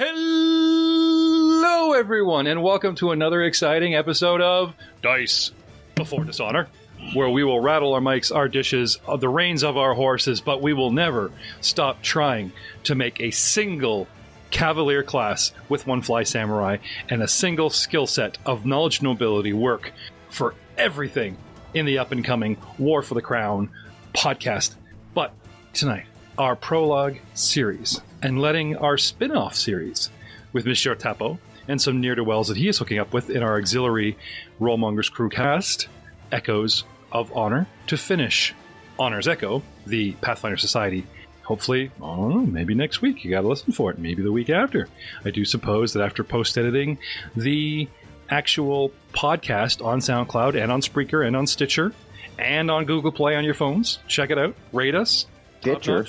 Hello, everyone, and welcome to another exciting episode of Dice Before Dishonor, where we will rattle our mics, our dishes, the reins of our horses, but we will never stop trying to make a single cavalier class with one fly samurai and a single skill set of knowledge nobility work for everything in the up-and-coming War for the Crown podcast. But tonight, our Prologue series, and letting our spin-off series with Monsieur Tapo and some ne'er-do-wells that he is hooking up with in our auxiliary Mongers crew cast, Echoes of Honor, to finish Honor's Echo, the Pathfinder Society. Hopefully, I don't know, maybe next week. You gotta listen for it. Maybe the week after. I do suppose that after post-editing the actual podcast on SoundCloud and on Spreaker and on Stitcher and on Google Play on your phones, check it out. Rate us. Stitcher.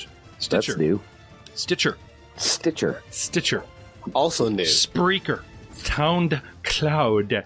That's new. Stitcher. Also new. Spreaker. SoundCloud.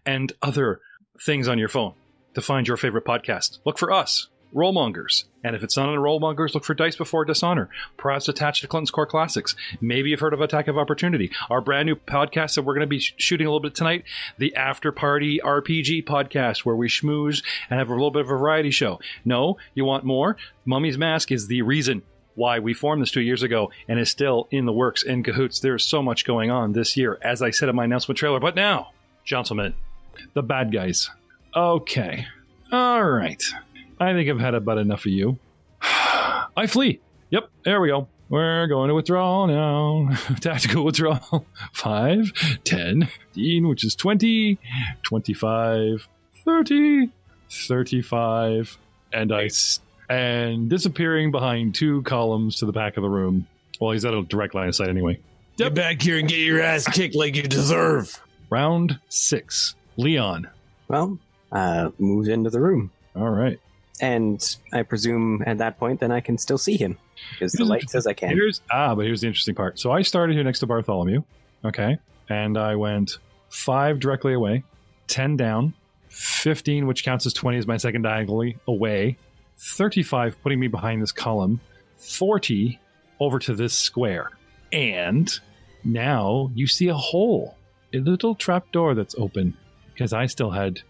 And other things on your phone to find your favorite podcast. Look for us, Rollmongers. And if it's not on Rollmongers, look for Dice Before Dishonor, perhaps attached to Clinton's Core Classics. Maybe you've heard of Attack of Opportunity. Our brand new podcast that we're going to be shooting a little bit tonight, the After Party RPG podcast, where we schmooze and have a little bit of a variety show. No, you want more? Mummy's Mask is the reason why we formed this 2 years ago and is still in the works, in cahoots. There's so much going on this year, as I said in my announcement trailer. But now, gentlemen, the bad guys. Okay. All right. I think I've had about enough of you. I flee. Yep, there we go. We're going to withdraw now. Tactical withdrawal. 5, 10, 15, which is 20, 25, 30, 35, and disappearing behind 2 columns to the back of the room. Well, he's at a direct line of sight anyway. Get back here and get your ass kicked like you deserve. Round 6. Leon. Well, moves into the room. All right. And I presume at that point, then I can still see him. Because the light says I can. But here's the interesting part. So I started here next to Bartholomew. Okay. And I went 5 directly away, 10 down, 15, which counts as 20 as my second diagonally away, 35 putting me behind this column, 40 over to this square. And now you see a hole, a little trap door that's open, because I still had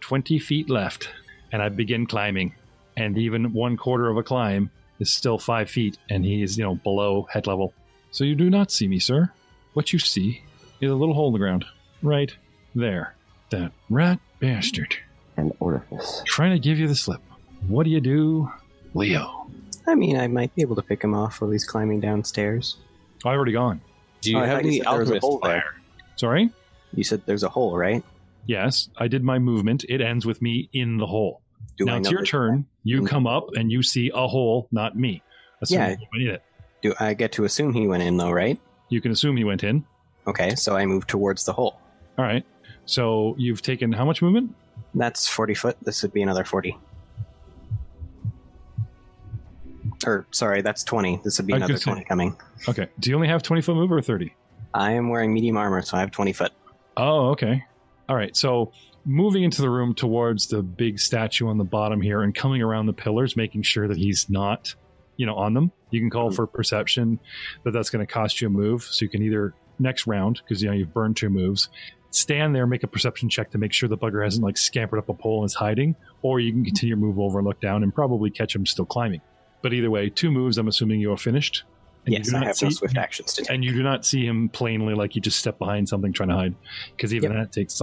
20 feet left. And I begin climbing, and even 1/4 of a climb is still 5 feet, and he is, below head level. So you do not see me, sir. What you see is a little hole in the ground, right there. That rat bastard. An orifice. Trying to give you the slip. What do you do, Leo? I mean, I might be able to pick him off while he's climbing downstairs. I've already gone. Do you have any alchemist fire? Sorry? You said there's a hole, right? Yes, I did my movement. It ends with me in the hole. Now it's your turn. You come up and you see a hole, not me. Yeah. I need it. Do I get to assume he went in, though, right? You can assume he went in. Okay, so I move towards the hole. All right. So you've taken how much movement? That's 40 foot. This would be another 40. Or, sorry, that's 20. This would be another 20 coming. Okay. Do you only have 20-foot move or 30? I am wearing medium armor, so I have 20 foot. Oh, okay. All right. So moving into the room towards the big statue on the bottom here and coming around the pillars, making sure that he's not, on them. You can call for perception, but that's going to cost you a move. So you can either next round, because you've burned 2 moves, stand there, make a perception check to make sure the bugger hasn't scampered up a pole and is hiding, or you can continue to move over and look down and probably catch him still climbing. But either way, 2 moves, I'm assuming you are finished. Yes, I have no swift actions to take. And you do not see him plainly like you just step behind something trying to hide. Because even that takes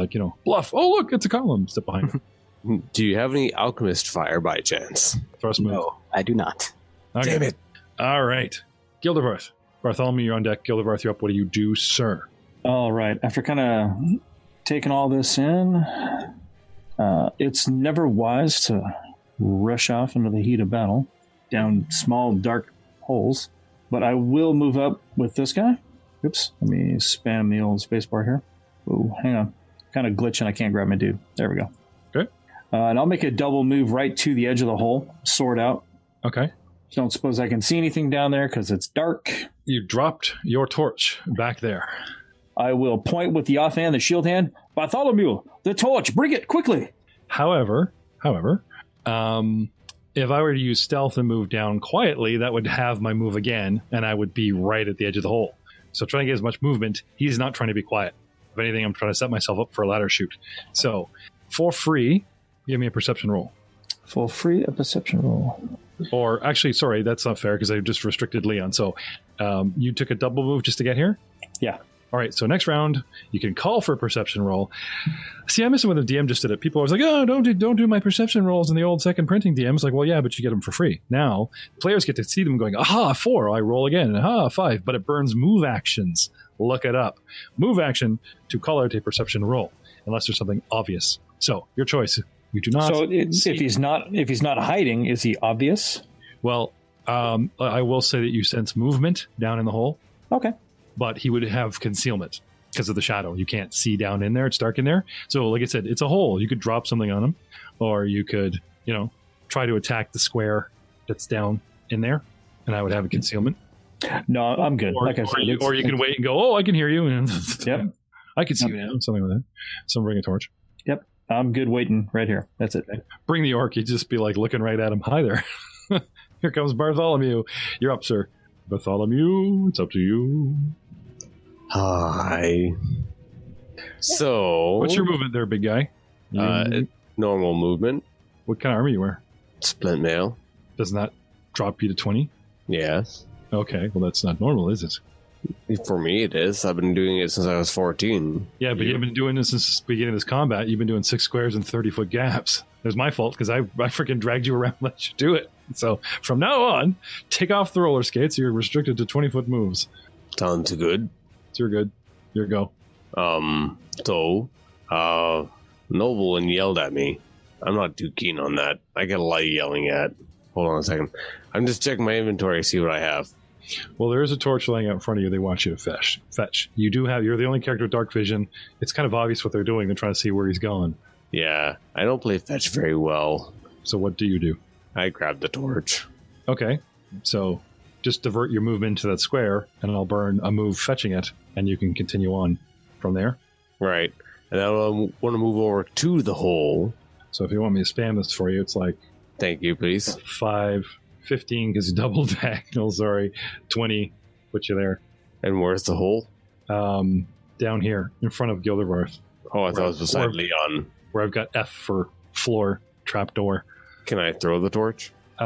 bluff. Oh, look, it's a column. Step behind it. Do you have any alchemist fire by chance? Thrust move. No, I do not. Okay. Damn it. All right. Gildevarth. Bartholomew, you're on deck. Gildevarth, you're up. What do you do, sir? All right. After kind of taking all this in, it's never wise to rush off into the heat of battle down small, dark holes. But I will move up with this guy. Oops, let me spam the old spacebar here. Oh, hang on. Kind of glitching. I can't grab my dude. There we go. Okay. And I'll make a double move right to the edge of the hole, sword out. Okay. Don't suppose I can see anything down there because it's dark. You dropped your torch back there. I will point with the offhand, the shield hand. Bartholomew, the torch, bring it quickly. However, if I were to use stealth and move down quietly, that would have my move again, and I would be right at the edge of the hole. So trying to get as much movement, he's not trying to be quiet. If anything, I'm trying to set myself up for a ladder shoot. So, for free, give me a perception roll. For free, a perception roll. Or, actually, sorry, that's not fair because I just restricted Leon. So, you took a double move just to get here? Yeah. All right, so next round, you can call for a perception roll. See, I miss it when the DM just did it. People are always like, oh, don't do my perception rolls in the old second printing DMs. Like, well, yeah, but you get them for free. Now, players get to see them going, aha, 4, I roll again, aha, 5, but it burns move actions. Look it up. Move action to call out a perception roll, unless there's something obvious. So, your choice. You do not. So, if he's not hiding, is he obvious? Well, I will say that you sense movement down in the hole. Okay. But he would have concealment because of the shadow. You can't see down in there. It's dark in there. So, like I said, it's a hole. You could drop something on him, or you could, try to attack the square that's down in there, and I would have a concealment. No, I'm good. Or, like I said, or you can wait and go, oh, I can hear you. And yep. I can see you now. Something like that. Someone bring a torch. Yep. I'm good waiting right here. That's it. Bring the orc. You'd just be like looking right at him. Hi there. Here comes Bartholomew. You're up, sir. Bartholomew, it's up to you. Hi. So... What's your movement there, big guy? Normal movement. What kind of armor you wear? Splint mail. Doesn't that drop you to 20? Yes. Okay, well that's not normal, is it? For me it is. I've been doing it since I was 14. Yeah, but you've been doing this since the beginning of this combat. You've been doing 6 squares and 30-foot gaps. It was my fault because I freaking dragged you around and let you do it. So from now on, take off the roller skates. You're restricted to 20-foot moves. Sounds good. You're good. Your go. Nobleman yelled at me. I'm not too keen on that. I get a lot of yelling at. Hold on a second. I'm just checking my inventory, see what I have. Well, there is a torch laying out in front of you. They want you to fetch. You're the only character with dark vision. It's kind of obvious what they're doing. They're trying to see where he's going. Yeah, I don't play fetch very well. So what do you do? I grab the torch. Okay, so just divert your movement to that square, and I'll burn a move fetching it, and you can continue on from there. Right. And I want to move over to the hole. So if you want me to spam this for you, it's like... Thank you, please. 5, 15, because double diagonal, sorry. 20, put you there. And where's the hole? Down here, in front of Gildervarth. Oh, I thought it was beside Leon. Where I've got F for floor, trapdoor. Can I throw the torch? At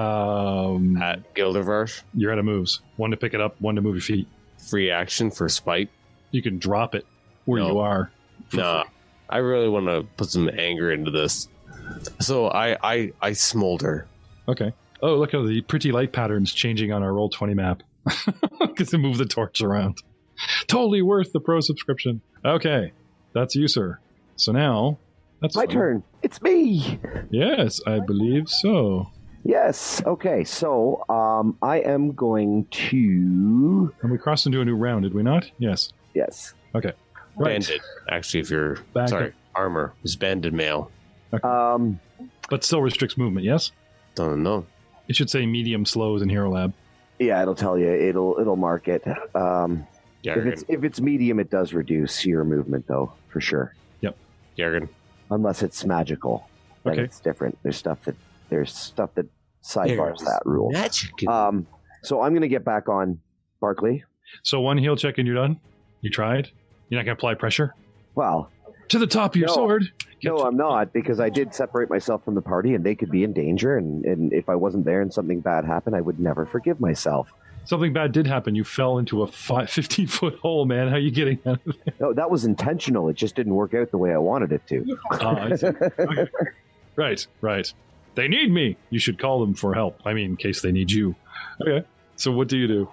Gildervarth? You're out of moves. 1 to pick it up, 1 to move your feet. Free action for spite? You can drop it where you are. Nah, I really want to put some anger into this. So I smolder. Okay. Oh, look at the pretty light patterns changing on our Roll20 map. Because they move the torch around. Totally worth the pro subscription. Okay, that's you, sir. So now... That's my turn. It's me. Yes, I believe so. Yes. Okay. So I am going to. And we crossed into a new round, did we not? Yes. Yes. Okay. Right. Banded. Actually, if you're armor is banded mail. Okay. But still restricts movement. Yes. Don't know. It should say medium slows in Hero Lab. Yeah, it'll tell you. It'll mark it. If it's medium, it does reduce your movement, though, for sure. Yep. Jargon. Unless it's magical, then it's different. There's stuff that sidebars that rule. So I'm going to get back on Barkley. So 1 heal check and you're done. You tried. You're not going to apply pressure. Well, to the top of your sword. No, I'm not, because I did separate myself from the party, and they could be in danger. And if I wasn't there and something bad happened, I would never forgive myself. Something bad did happen. You fell into a 15-foot hole, man. How are you getting out of there? No, that was intentional. It just didn't work out the way I wanted it to. I see. Okay. Right. They need me. You should call them for help. I mean, in case they need you. Okay. So what do you do?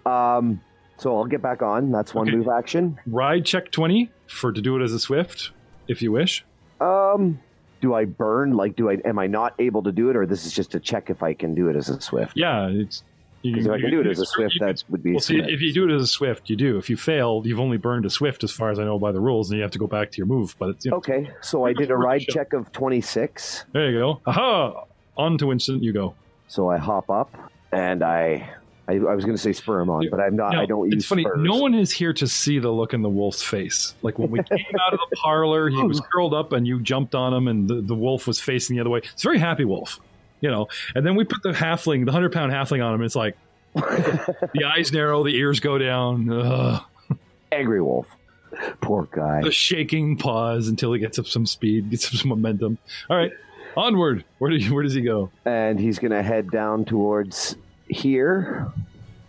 So I'll get back on. That's one move action. Ride check 20 to do it as a swift, if you wish. Do I burn? Am I not able to do it, or this is just a check if I can do it as a swift? Yeah, it's... Because if I can do it as a swift, that would be... See, if you do it as a swift, you do. If you fail, you've only burned a swift, as far as I know by the rules, and you have to go back to your move. But it's okay. So I did a ride check of 26. There you go. Aha! On to instant, you go. So I hop up, and I was going to say spur him on, but I'm not. I don't use. It's funny. Spurs. No one is here to see the look in the wolf's face. Like when we came out of the parlor, he was curled up, and you jumped on him, and the wolf was facing the other way. It's a very happy wolf. And then we put the 100-pound halfling on him. And it's like the eyes narrow, the ears go down. Ugh. Angry wolf. Poor guy. The shaking paws until he gets up some speed, gets up some momentum. All right, onward. Where does he go? And he's going to head down towards here.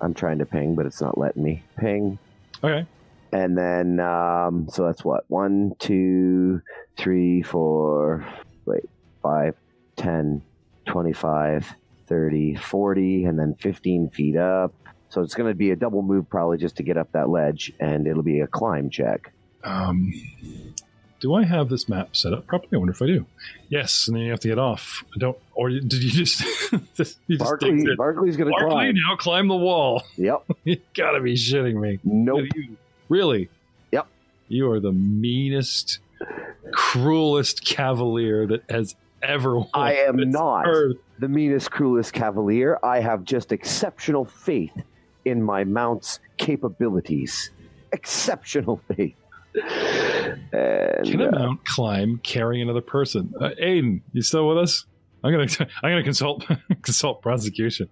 I'm trying to ping, but it's not letting me ping. Okay. And then, so that's what? 1, 2, 3, 4, 5, 10, 25, 30, 40, and then 15 feet up. So it's going to be a double move probably just to get up that ledge, and it'll be a climb check. Do I have this map set up properly? I wonder if I do. Yes, and then you have to get off. I don't. Or did you just? Barkley's going to climb. Now climb the wall. Yep. You gotta be shitting me. Nope. Really? Yep. You are the meanest, cruelest cavalier that has ever walked. I am not earth. the meanest, cruelest cavalier. I have just exceptional faith in my mount's capabilities. Exceptional faith. And, can a mount climb carrying another person? Aiden, you still with us? I'm gonna consult prosecution.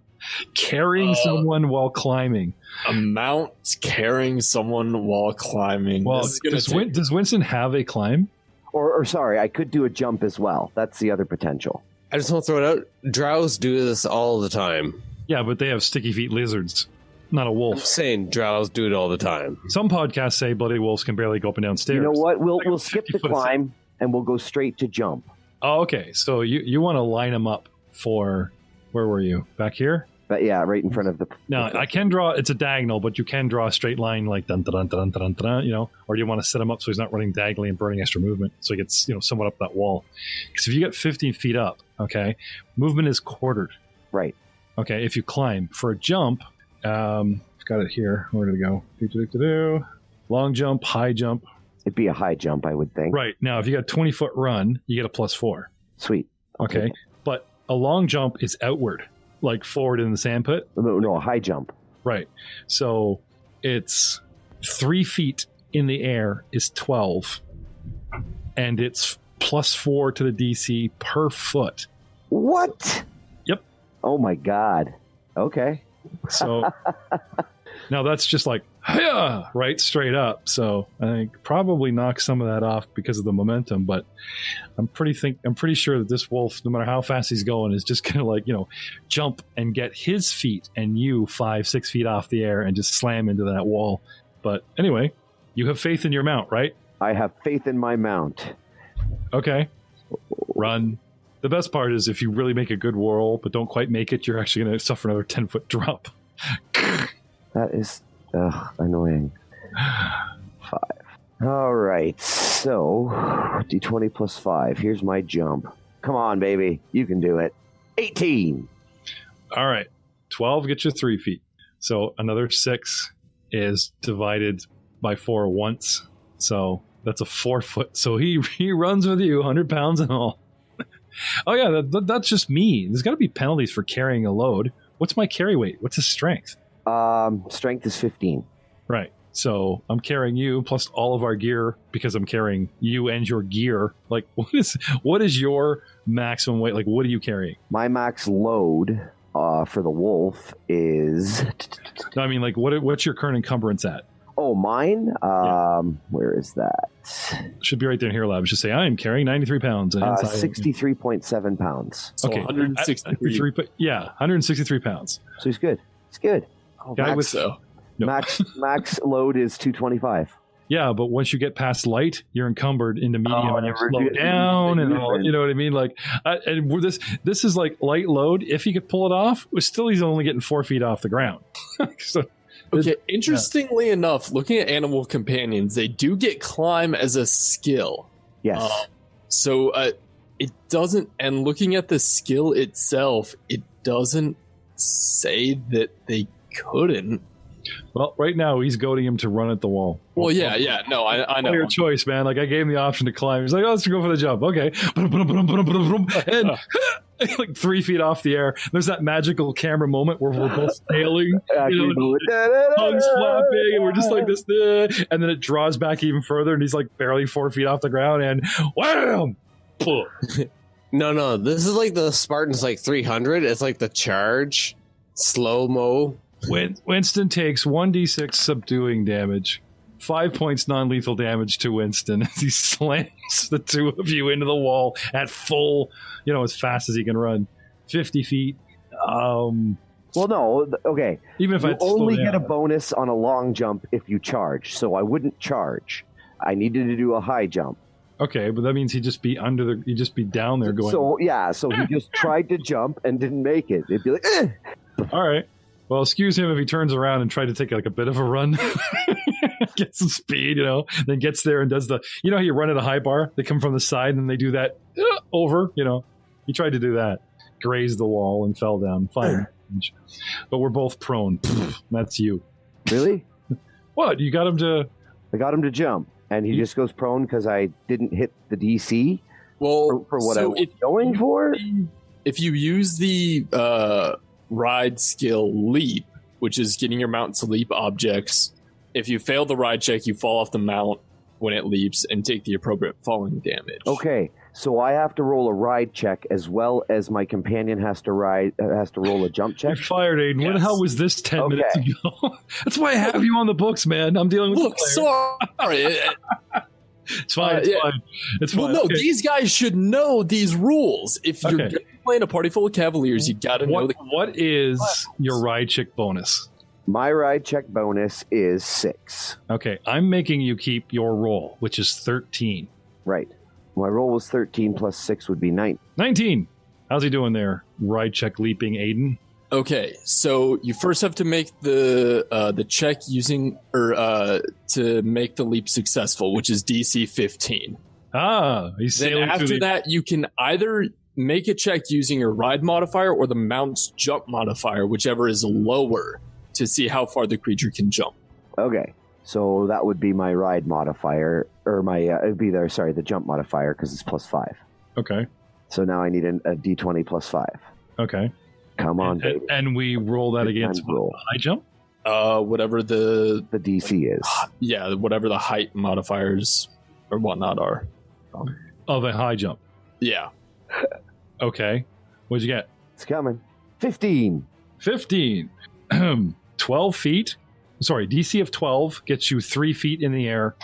Carrying someone while climbing. A mount carrying someone while climbing. Well, does Winston have a climb? Or sorry, I could do a jump as well. That's the other potential. I just want to throw it out. Drows do this all the time. Yeah, but they have sticky feet lizards, not a I'm wolf. saying drows do it all the time. Some podcasts say bloody wolves can barely go up and down stairs. You know what? We'll skip the climb and we'll go straight to jump. Oh, okay. So you want to line them up for, where were you? Back here? But yeah, right in front of the... No, I can draw, it's a diagonal, but you can draw a straight line like dun dun dun dun dun dun, or do you want to set him up so he's not running diagonally and burning extra movement so he gets, somewhat up that wall? Because if you get 15 feet up, okay, movement is quartered. Right. Okay, if you climb. For a jump, I've got it here. Where did it go? Long jump, high jump. It'd be a high jump, I would think. Right. Now, if you got a 20-foot run, you get a +4. Sweet. Okay. But a long jump is outward, like forward in the sandpit. No, a high jump. Right. So it's 3 feet in the air is 12, and it's +4 to the DC per foot. What? Yep. Oh my God. Okay. So now that's just like, hiya, right, straight up. So I think probably knock some of that off because of the momentum. But I'm pretty sure that this wolf, no matter how fast he's going, is just gonna jump and get his feet and you 5-6 feet off the air and just slam into that wall. But anyway, you have faith in your mount, right? I have faith in my mount. Okay. Run. The best part is if you really make a good whirl but don't quite make it, you're actually going to suffer another 10-foot drop. That is annoying. 5. All right, so D20 plus 5. Here's my jump. Come on, baby. You can do it. 18. All right. 12 gets you 3 feet. So another 6 is divided by 4 once. So that's a 4 foot. So he runs with you, 100 pounds and all. Oh, yeah, that's just me. There's got to be penalties for carrying a load. What's my carry weight? What's his strength? Strength is 15. Right. So I'm carrying you plus all of our gear because I'm carrying you and your gear. Like, what is your maximum weight? Like, what are you carrying? My max load for the wolf is... No, I mean, like, what's your current encumbrance at? Oh, mine? Yeah. Where is that? Should be right there in here, lab. Just say, I am carrying 93 pounds. 63.7 pounds. So okay. 163. Yeah, 163 pounds. So he's good. He's good. Oh, Guy max, though. No. Max load is 225. Yeah, but once you get past light, you're encumbered into medium and slow down and all. You know what I mean? Like, and this is like light load. If he could pull it off, he's only getting 4 feet off the ground. So, okay, interestingly enough, looking at animal companions, they do get climb as a skill. Yes. So it doesn't, and looking at the skill itself, it doesn't say that they couldn't. Well, right now he's goading him to run at the wall. Well, yeah, no, I know. Your choice, man. Like, I gave him the option to climb. He's like, oh, let's go for the jump. Okay. And like 3 feet off the air, there's that magical camera moment where we're both sailing, tongues flapping, and we're just like this, and then it draws back even further, and he's like barely 4 feet off the ground, and wham! No. This is like the Spartan's like 300. It's like the charge, slow mo. Winston takes 1d6 subduing damage, 5 points non-lethal damage to Winston as he slams the two of you into the wall at full, as fast as he can run, 50 feet. Well, no, okay. Even if you I only get a bonus on a long jump if you charge, so I wouldn't charge. I needed to do a high jump. Okay, but that means he'd just be he'd just be down there going. So he just tried to jump and didn't make it. It'd be like, eh. All right. Well, excuse him if he turns around and tried to take like a bit of a run, get some speed, then gets there and does how you run at a high bar? They come from the side and they do that over, He tried to do that, grazed the wall and fell down. Fine. But we're both prone. That's you. Really? What? You got him to... I got him to jump, and he just goes prone because I didn't hit the DC for what I was going for? If you use the... ride skill leap, which is getting your mount to leap objects. If you fail the ride check, you fall off the mount when it leaps and take the appropriate falling damage. Okay, so I have to roll a ride check as well as my companion has to roll a jump check. You're fired, Aiden. Yes. What the hell was this 10 minutes ago? That's why I have you on the books, man. I'm dealing with Look, sorry. It's fine. It's fine. Well, no, okay. these guys should know these rules. If you're playing a party full of cavaliers, you got to know what is your ride check bonus? My ride check bonus is 6. Okay, I'm making you keep your roll, which is 13. Right. My roll was 13 plus 6 would be 9. 19. How's he doing there? Ride check leaping Aiden. Okay, so you first have to make the check using to make the leap successful, which is DC 15. He's then sailing after through that, you can either make a check using your ride modifier or the mount's jump modifier, whichever is lower, to see how far the creature can jump. Okay, so that would be my ride modifier, or the jump modifier, because it's plus 5. Okay. So now I need a D20 plus 5. Okay. Come on, baby. And we roll that against high jump? Whatever the DC is. Yeah, whatever the height modifiers or whatnot are. Of a high jump. Yeah. Okay. What'd you get? It's coming. 15. 15. 12 feet. Sorry, DC of 12 gets you 3 feet in the air.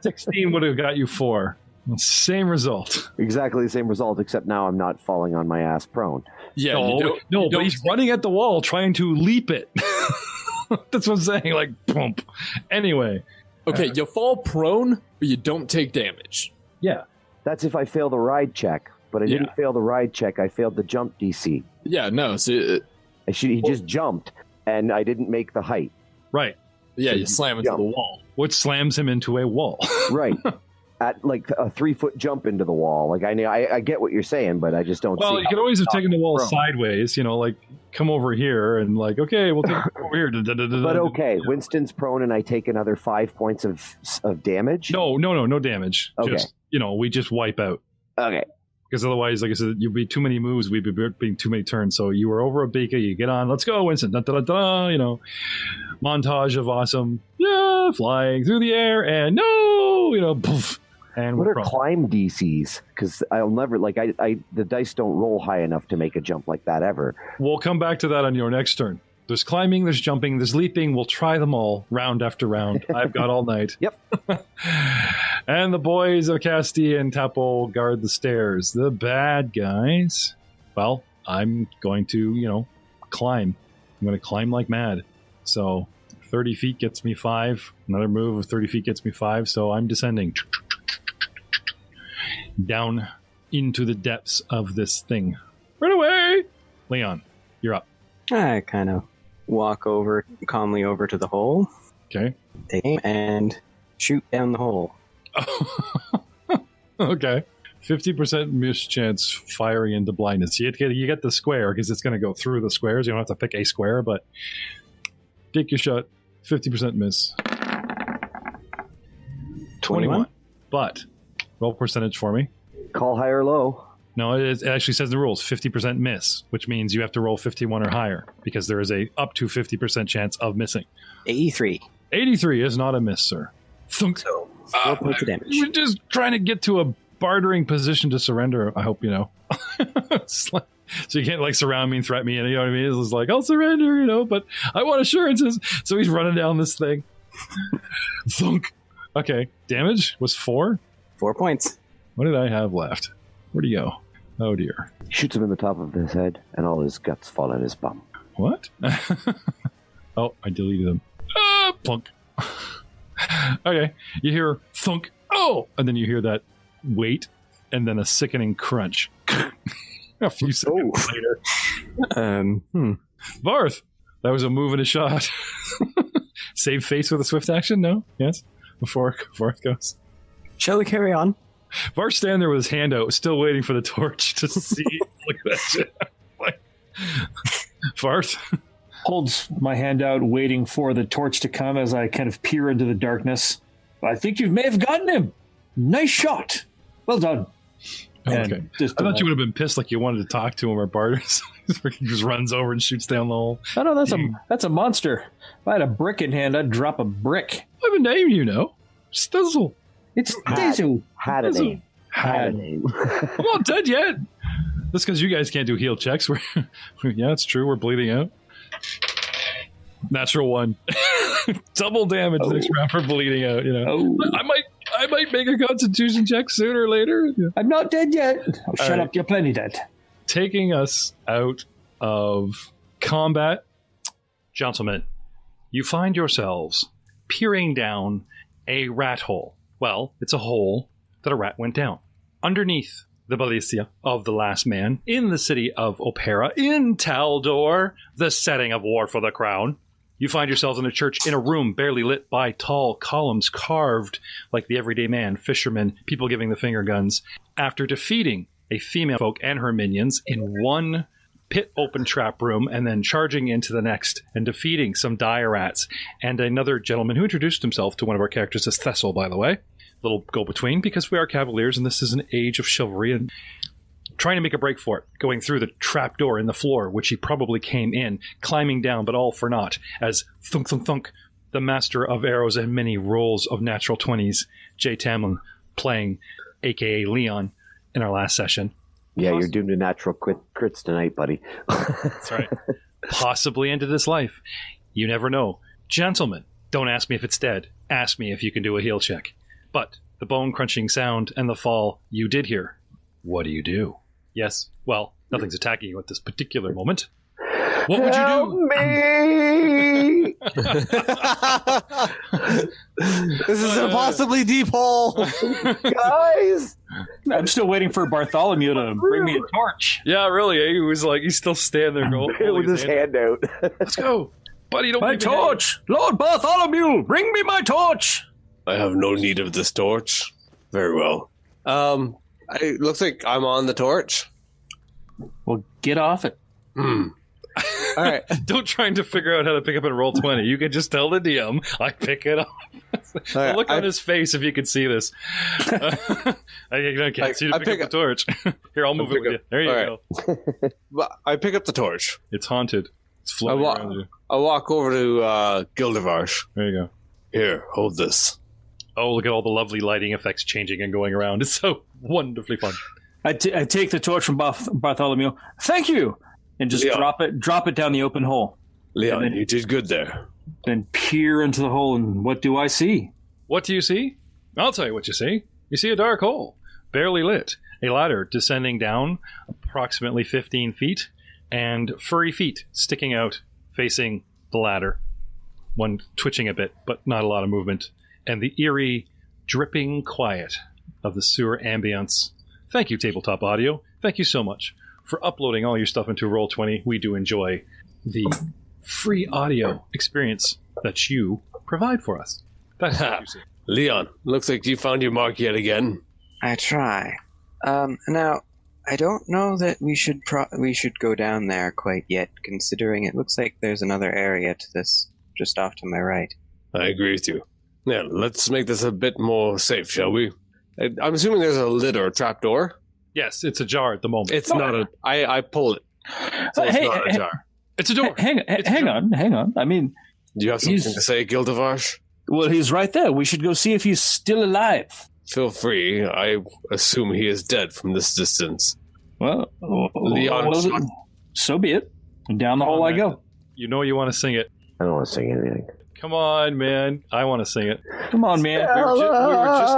16 would have got you 4. Same result. Exactly the same result, except now I'm not falling on my ass prone. Yeah, but he's running at the wall trying to leap it. That's what I'm saying, like, boom. Anyway. Okay, you fall prone, but you don't take damage. Yeah. That's if I fail the ride check, but I didn't fail the ride check. I failed the jump DC. Yeah, no. So he just jumped, and I didn't make the height. Right. Yeah, So you slam into the wall. What slams him into a wall? Right. At like a 3-foot jump into the wall. Like I get what you're saying, but I just don't see. Well, you could always have taken the wall sideways, like come over here and like, okay, we'll take it over here. But okay, Winston's prone and I take another 5 points of damage. No damage. Okay. Just, we just wipe out. Okay. Because otherwise, like I said, you'd be too many moves, we'd be being too many turns. So you were over a beacon, you get on, let's go, Winston. Montage of awesome, flying through the air and poof. And what are climb DCs? Because I'll never the dice don't roll high enough to make a jump like that ever. We'll come back to that on your next turn. There's climbing, there's jumping, there's leaping. We'll try them all round after round. I've got all night. Yep. And the boys of Castilla and Tapo guard the stairs. The bad guys. Well, I'm going to, climb. I'm going to climb like mad. So 30 feet gets me 5. Another move of 30 feet gets me 5. So I'm descending down into the depths of this thing. Run away! Leon, you're up. I kind of walk calmly over to the hole. Okay. Take aim and shoot down the hole. Okay. 50% miss chance firing into blindness. You get the square because it's going to go through the squares. You don't have to pick a square, but take your shot. 50% miss. 21. But roll percentage for me. Call high or low. No, it actually says in the rules 50% miss, which means you have to roll 51 or higher because there is a up to 50% chance of missing. 83. 83 is not a miss, sir. Thunk. So 4 points of damage. We're just trying to get to a bartering position to surrender, I hope you know. It's like, so you can't like surround me and threaten me, and you know what I mean? It's just like, I'll surrender, you know, but I want assurances. So he's running down this thing. Thunk. Okay, damage was 4. 4 points. What did I have left? Where'd he go? Oh dear. Shoots him in the top of his head, and all his guts fall in his bum. What? Oh, I deleted him. Plunk. Okay, you hear thunk. Oh, and then you hear that weight, and then a sickening crunch. A few seconds later. Varth, that was a move and a shot. Save face with a swift action? No? Yes? Before Varth goes. Shall we carry on? Varth's standing there with his hand out, still waiting for the torch to see. Look at that shit. Varth holds my hand out, waiting for the torch to come as I kind of peer into the darkness. I think you may have gotten him. Nice shot. Well done. Okay. I thought you would have been pissed, like you wanted to talk to him or barter. He just runs over and shoots down the hole. Oh, no, that's a monster. If I had a brick in hand, I'd drop a brick. I have a name, you know. Stizzle. It's Stizzle. Had a name. Had a name. I'm not dead yet. That's because you guys can't do heal checks. Yeah, it's true. We're bleeding out. Natural 1. Double damage next round for bleeding out. You know, I might make a Constitution check sooner or later. Yeah. I'm not dead yet. Oh, shut up! You're plenty dead. Taking us out of combat, gentlemen, you find yourselves peering down a rat hole. Well, it's a hole that a rat went down underneath the Balicia of the Last Man in the city of Opera in Taldor, the setting of War for the Crown. You find yourselves in a church in a room barely lit by tall columns carved like the everyday man, fishermen, people giving the finger guns. After defeating a female folk and her minions in one pit open trap room and then charging into the next and defeating some dire rats and another gentleman who introduced himself to one of our characters as Thessel, by the way. Little go-between, because we are cavaliers and this is an age of chivalry, and trying to make a break for it, going through the trap door in the floor, which he probably came in, climbing down, but all for naught, as thunk, thunk, thunk, the master of arrows and many rolls of natural 20s, Jay Tamlin, playing, a.k.a. Leon, in our last session. Yeah, you're doomed to natural crits tonight, buddy. That's right. Possibly ended his life. You never know. Gentlemen, don't ask me if it's dead. Ask me if you can do a heal check. But the bone-crunching sound and the fall you did hear. What do you do? Yes, well, nothing's attacking you at this particular moment. What would you do? Me! This is an impossibly deep hole. Guys! I'm still waiting for Bartholomew to bring me a torch. Yeah, really. He was like, he's still standing there going, With his hand out. Let's go. Buddy, don't My leave me torch! Lord Bartholomew, bring me my torch! I have no need of this torch. Very well. It looks like I'm on the torch. Well, get off it. All right. Don't try to figure out how to pick up and roll 20. You can just tell the DM, I pick it up. Right, look on his face if you can see this. I can't see you to pick up the torch. Here, I'll move it with you. There you go. Well, I pick up the torch. It's haunted. It's floating around you. I walk over to Gildevarsh. There you go. Here, hold this. Oh, look at all the lovely lighting effects changing and going around. It's so wonderfully fun. I take the torch from Bartholomew. Thank you! And just Leon. drop it down the open hole. Leon, then- you did good there. Then peer into the hole, and what do I see? What do you see? I'll tell you what you see. You see a dark hole, barely lit, a ladder descending down approximately 15 feet, and furry feet sticking out facing the ladder. One twitching a bit, but not a lot of movement. And the eerie, dripping quiet of the sewer ambience. Thank you, Tabletop Audio. Thank you so much for uploading all your stuff into Roll20. We do enjoy the free audio experience that you provide for us. That's what you see. Leon, looks like you found your mark yet again. I try. Now, I don't know that we should go down there quite yet, considering it looks like there's another area to this just off to my right. I agree with you. Now, let's make this a bit more safe, shall we? I'm assuming there's a lid or a trapdoor. Yes, it's ajar at the moment. It's not a... I pull it. So it's not a jar. It's a door. Hang on. I mean... Do you have something to say, Gildevarsh? Well, he's right there. We should go see if he's still alive. Feel free. I assume he is dead from this distance. Well, Leon shot. so be it. Down the hole I go. You know you want to sing it. I don't want to sing anything. Come on, man. I want to sing it. Come on, man. We were just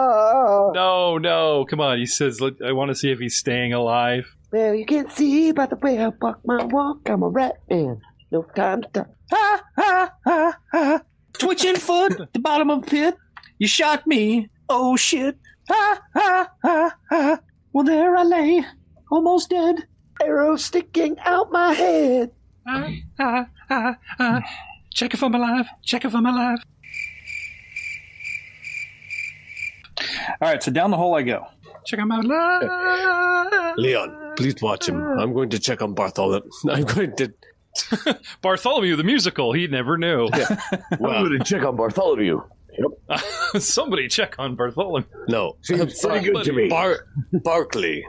No. Come on. He says, I want to see if he's staying alive. Well, you can see by the way I walk my walk, I'm a rat man. No time to talk. Ha, ha, ha, ha. Twitching foot, the bottom of the pit. You shot me. Oh, shit. Ha, ha, ha, ha. Well, there I lay, almost dead. Arrow sticking out my head. Check if I'm alive. Check if I'm alive. All right, so down the hole I go. Check him out alive. Leon, please watch him. I'm going to check on Bartholomew. I'm going to... Bartholomew the musical. He never knew. I'm going to check on Bartholomew. Somebody check on Bartholomew. No. Seems pretty good to me. Barkley.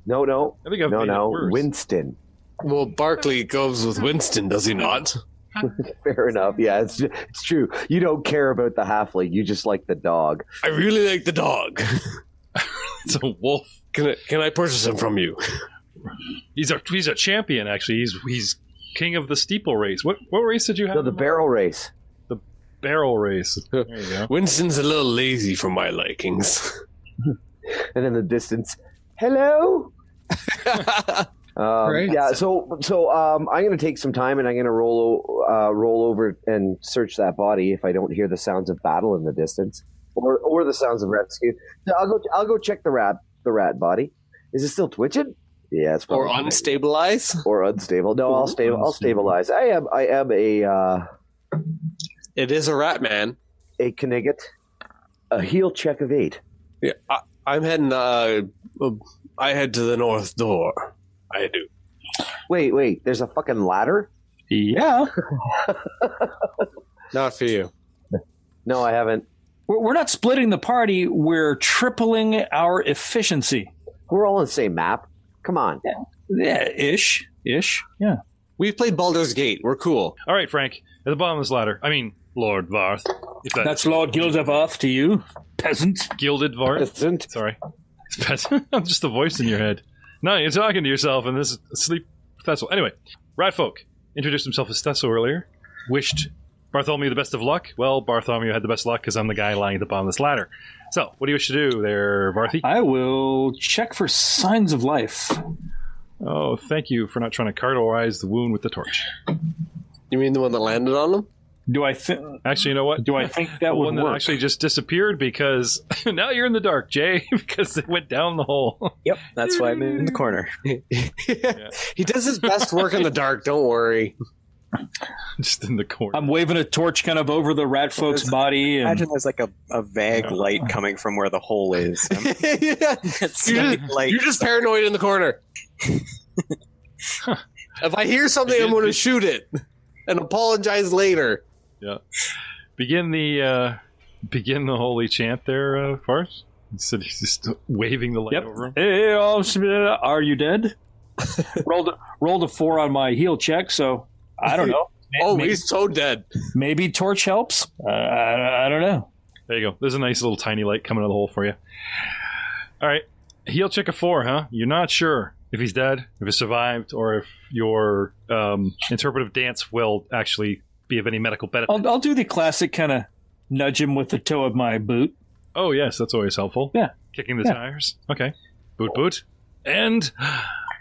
No. I think I've made it worse. Winston. Well, Barkley goes with Winston, does he not? Fair enough. Yeah, it's true. You don't care about the halfling. You just like the dog. I really like the dog. It's a wolf. Can I purchase him from you? He's a champion, actually. He's king of the steeple race. What race did you have? No, the barrel race. The barrel race. There you go. Winston's a little lazy for my likings. And in the distance, hello. Right. Yeah, so I'm going to take some time and I'm going to roll over and search that body if I don't hear the sounds of battle in the distance or the sounds of rescue. So I'll go check the rat body. Is it still twitching? Yeah, it's Or probably unstabilize? or unstable. No, I'll stabilize. I am a It is a rat man. a Knigget. A heal check of 8. Yeah, I'm heading. I head to the north door. I do. Wait. There's a fucking ladder? Yeah. Not for you. No, I haven't. We're not splitting the party. We're tripling our efficiency. We're all on the same map. Come on. Yeah, ish. Yeah. We've played Baldur's Gate. We're cool. All right, Frank. At the bottom of this ladder. I mean, Lord Varth. If That's Lord Gildevarth to you, peasant. Gilded Varth. Peasant. Sorry. Peasant. I'm just a voice in your head. No, you're talking to yourself in this sleep vessel. Anyway, Ratfolk introduced himself as Stesso earlier. Wished Bartholomew the best of luck. Well, Bartholomew had the best luck because I'm the guy lying at the bottom of this ladder. So, what do you wish to do there, Varthy? I will check for signs of life. Oh, thank you for not trying to cauterize the wound with the torch. You mean the one that landed on him? Do I think? Actually, you know what? Do I think that the would one work? that actually just disappeared because now you're in the dark, Jay, because it went down the hole. Yep, that's why I'm in the corner. He does his best work in the dark. Don't worry. Just in the corner. I'm waving a torch kind of over the rat folk's body. And Imagine there's like a vague light coming from where the hole is. Yeah. It's You're just paranoid in the corner. If I hear something, I'm going to shoot it and apologize later. Yeah. Begin the holy chant there, Farce. He said he's just waving the light over him. Hey, are you dead? rolled a 4 on my heal check, so I don't know. He's so dead. Maybe torch helps. I don't know. There you go. There's a nice little tiny light coming out of the hole for you. All right. Heal check of 4, huh? You're not sure if he's dead, if he survived, or if your interpretive dance will actually be of any medical benefit. I'll do the classic kind of nudge him with the toe of my boot. Oh, yes. That's always helpful. Yeah. Kicking the tires. Okay. Boot. And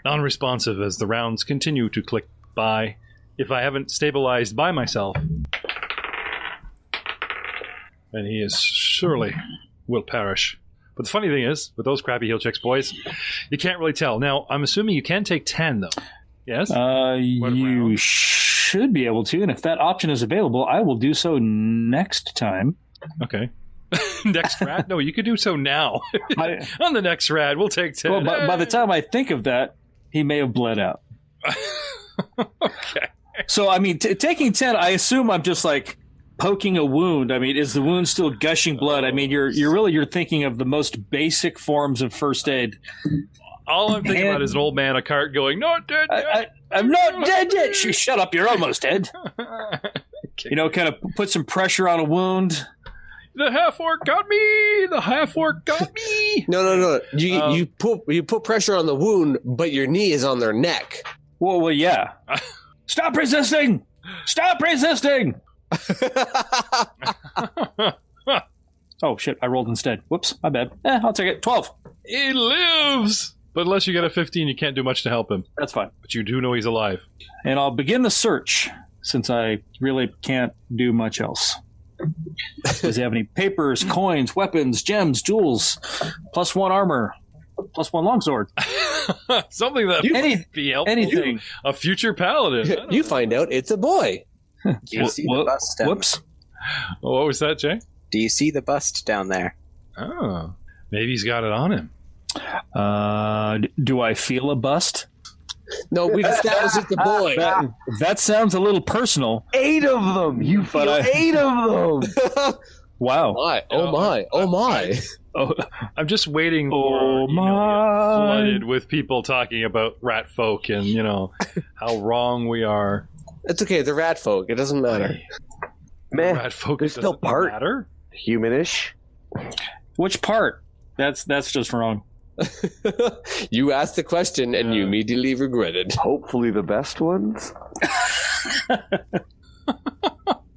non-responsive as the rounds continue to click by. If I haven't stabilized by myself, then he is surely will perish. But the funny thing is, with those crappy heal checks, boys, you can't really tell. Now, I'm assuming you can take 10, though. Yes? You should be able to, and if that option is available, I will do so next time. Okay. Next rad? No, you could do so now. On the next rad, we'll take 10. Well, by the time I think of that, he may have bled out. Okay. So, I mean, taking 10, I assume I'm just like poking a wound. I mean, is the wound still gushing blood? I mean, you're thinking of the most basic forms of first aid. All I'm thinking about is an old man, a cart going, not dead yet. I'm not dead yet. Shut up, you're almost dead. Okay. You know, kind of put some pressure on a wound. The half-orc got me! The half-orc got me! No. You put pressure on the wound, but your knee is on their neck. Well, yeah. Stop resisting! Stop resisting! Oh, shit. I rolled instead. Whoops. My bad. I'll take it. 12. He lives! But unless you get a 15, you can't do much to help him. That's fine. But you do know he's alive. And I'll begin the search, since I really can't do much else. Does he have any papers, coins, weapons, gems, jewels, +1 armor, +1 longsword? Something that might be helpful. Anything. A future paladin. You find out it's a boy. Do you see the bust down Whoops. Oh, what was that, Jay? Do you see the bust down there? Oh, maybe he's got it on him. Do I feel a bust? No, we've established it's a boy. That sounds a little personal. 8 of them. You feel 8 of them. Wow. Oh my. Oh, I'm just waiting Oh, for to get flooded with people talking about rat folk and how wrong we are. It's okay. They're rat folk. It doesn't matter. Man, Rat folk there's still doesn't part matter. humanish. which part? That's just wrong. You asked the question and you immediately regretted. Hopefully the best ones.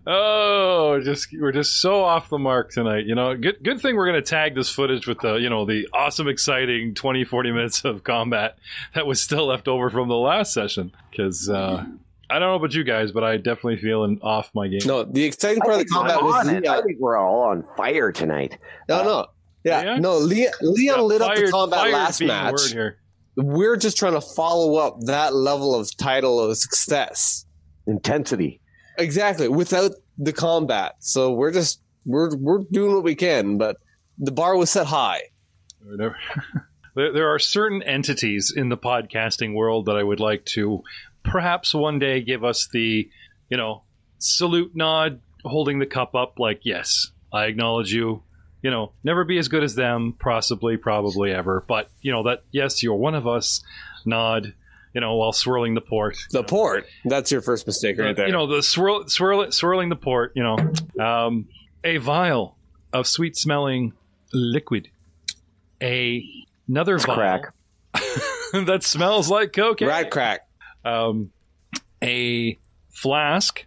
Oh, we're just so off the mark tonight. Good thing we're going to tag this footage with the awesome, exciting 20-40 minutes of combat that was still left over from the last session. Because I don't know about you guys, but I definitely feeling off my game. No, the exciting part of the combat was I think we're all on fire tonight. No. Yeah, Yeah? no. Leon lit up the combat last being the match. word here. We're just trying to follow up that level of title of success. Intensity. Exactly, without the combat. So we're doing what we can, but the bar was set high. There are certain entities in the podcasting world that I would like to perhaps one day give us the, salute nod, holding the cup up like, yes, I acknowledge you. Never be as good as them, possibly, probably ever. But, that, yes, you're one of us, nod, while swirling the port. The port. That's your first mistake right there. The swirling the port, a vial of sweet-smelling liquid. Another vial Crack. that smells like cocaine. Rat crack. A flask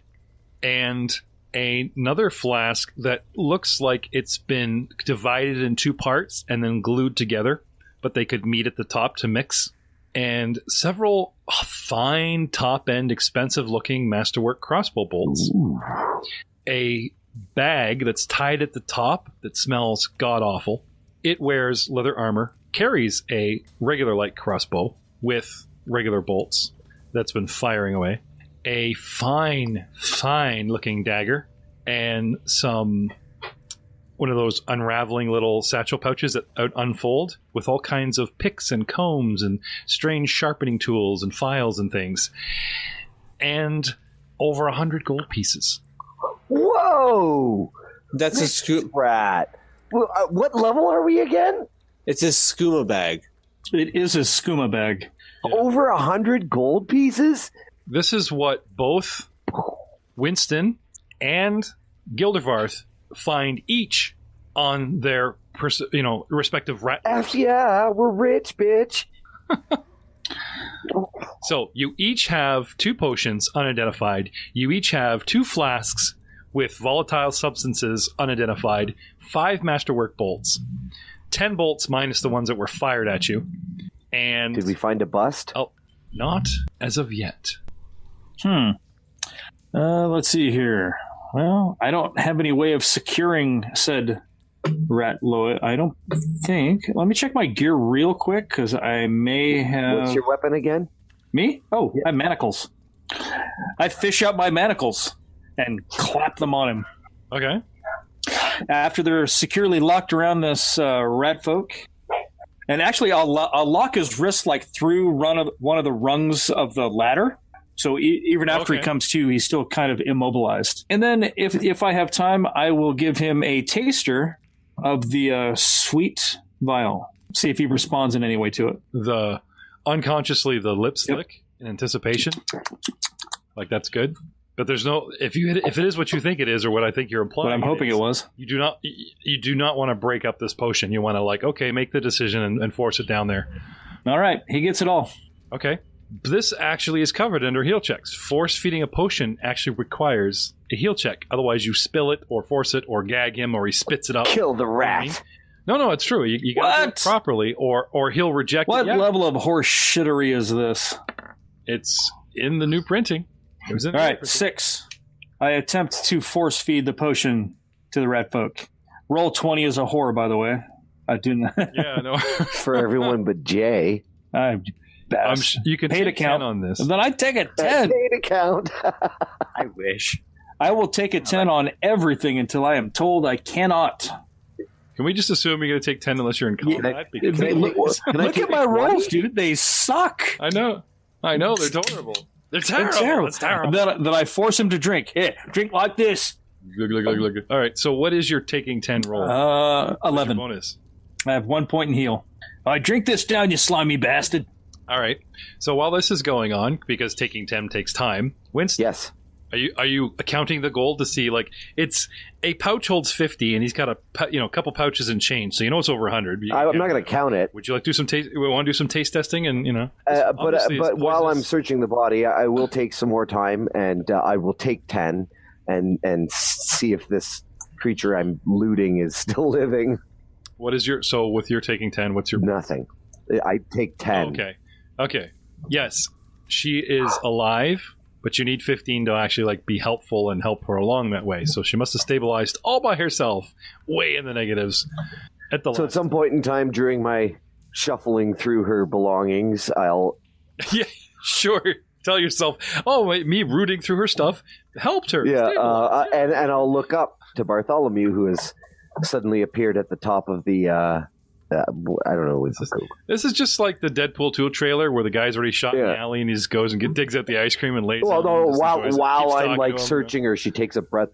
and another flask that looks like it's been divided in 2 parts and then glued together, but they could meet at the top to mix. And several fine, top-end, expensive-looking masterwork crossbow bolts. Ooh. A bag that's tied at the top that smells god-awful. It wears leather armor, carries a regular light crossbow with regular bolts that's been firing away. A fine-looking dagger, and one of those unraveling little satchel pouches that unfold with all kinds of picks and combs and strange sharpening tools and files and things. And over 100 gold pieces. Whoa! That's a scoop. Rat. What level are we again? It's a skooma bag. It is a skooma bag. Yeah. Over 100 gold pieces? This is what both Winston and Gildervarth find each on their respective rat. F yeah, we're rich, bitch. So you each have 2 potions unidentified. You each have 2 flasks with volatile substances unidentified, 5 masterwork bolts, 10 bolts minus the ones that were fired at you. And did we find a bust? Oh, not as of yet. Let's see here. Well, I don't have any way of securing said rat loet. I don't think. Let me check my gear real quick, because I may have... What's your weapon again? Me? Oh, yeah. I have manacles. I fish out my manacles and clap them on him. Okay. After they're securely locked around this rat folk. And actually, I'll lock his wrist through one of the rungs of the ladder. So even after he comes to, he's still kind of immobilized. And then if I have time, I will give him a taster of the sweet vial. See if he responds in any way to it. Unconsciously, the lips lick in anticipation. Like, that's good. But there's no if it is what you think it is or what I think you're implying. But I'm hoping it was. You do not want to break up this potion. You want to make the decision and force it down there. All right, he gets it all. Okay. This actually is covered under heal checks. Force feeding a potion actually requires a heal check. Otherwise, you spill it or force it or gag him or he spits it up. Kill the rat. No, it's true. You got to do it properly or he'll reject it. What level of horse shittery is this? It's in the new printing. It was in all right, 6. I attempt to force feed the potion to the rat folk. Roll 20 is a whore, by the way. I do not. Yeah, no. For everyone but Jay. You can paid take 10 on this. Then I take a 10. Paid account. I wish. I will take a 10 on everything until I am told I cannot. Can we just assume you're going to take 10 unless you're in combat? Look at my rolls, dude. They suck. I know. They're terrible. They're terrible. It's terrible. Then I force him to drink. Here, drink like this. Look. All right, so what is your taking 10 roll? 11. Bonus. I have 1 point in heal. I drink this down, you slimy bastard. All right. So while this is going on, because taking 10 takes time, Winston, Yes. are you counting the gold to see it's a pouch holds 50 and he's got a couple pouches and change, so it's over 100. I'm not going to count it. Would you like to do some taste? We want to do some taste testing and But while I'm searching the body, I will take some more time and I will take 10 and see if this creature I'm looting is still living. What is with your taking 10, what's your nothing? I take 10. Okay. Yes, she is alive, but you need 15 to actually be helpful and help her along that way. So she must have stabilized all by herself, way in the negatives. At some point in time during my shuffling through her belongings, I'll yeah, sure. Tell yourself, me rooting through her stuff helped her. Yeah, and I'll look up to Bartholomew, who has suddenly appeared at the top of the. I don't know. This is just like the Deadpool 2 trailer where the guy's already shot in the alley and he just goes and digs out the ice cream and lays. Well, no, while I'm searching her, she takes a breath.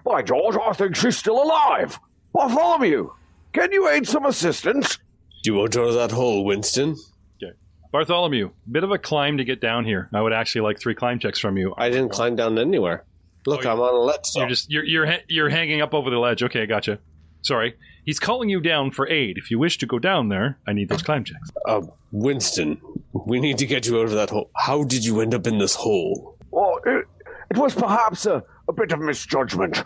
By George, I think she's still alive. Bartholomew, can you aid some assistance? Do you want to go to that hole, Winston? Okay, Bartholomew, bit of a climb to get down here. I would actually like 3 climb checks from you. I didn't climb down anywhere. Look, I'm on a ledge. You're hanging up over the ledge. Okay, gotcha. Sorry. He's calling you down for aid. If you wish to go down there, I need those climb checks. Winston, we need to get you out of that hole. How did you end up in this hole? Oh, it was perhaps a bit of misjudgment.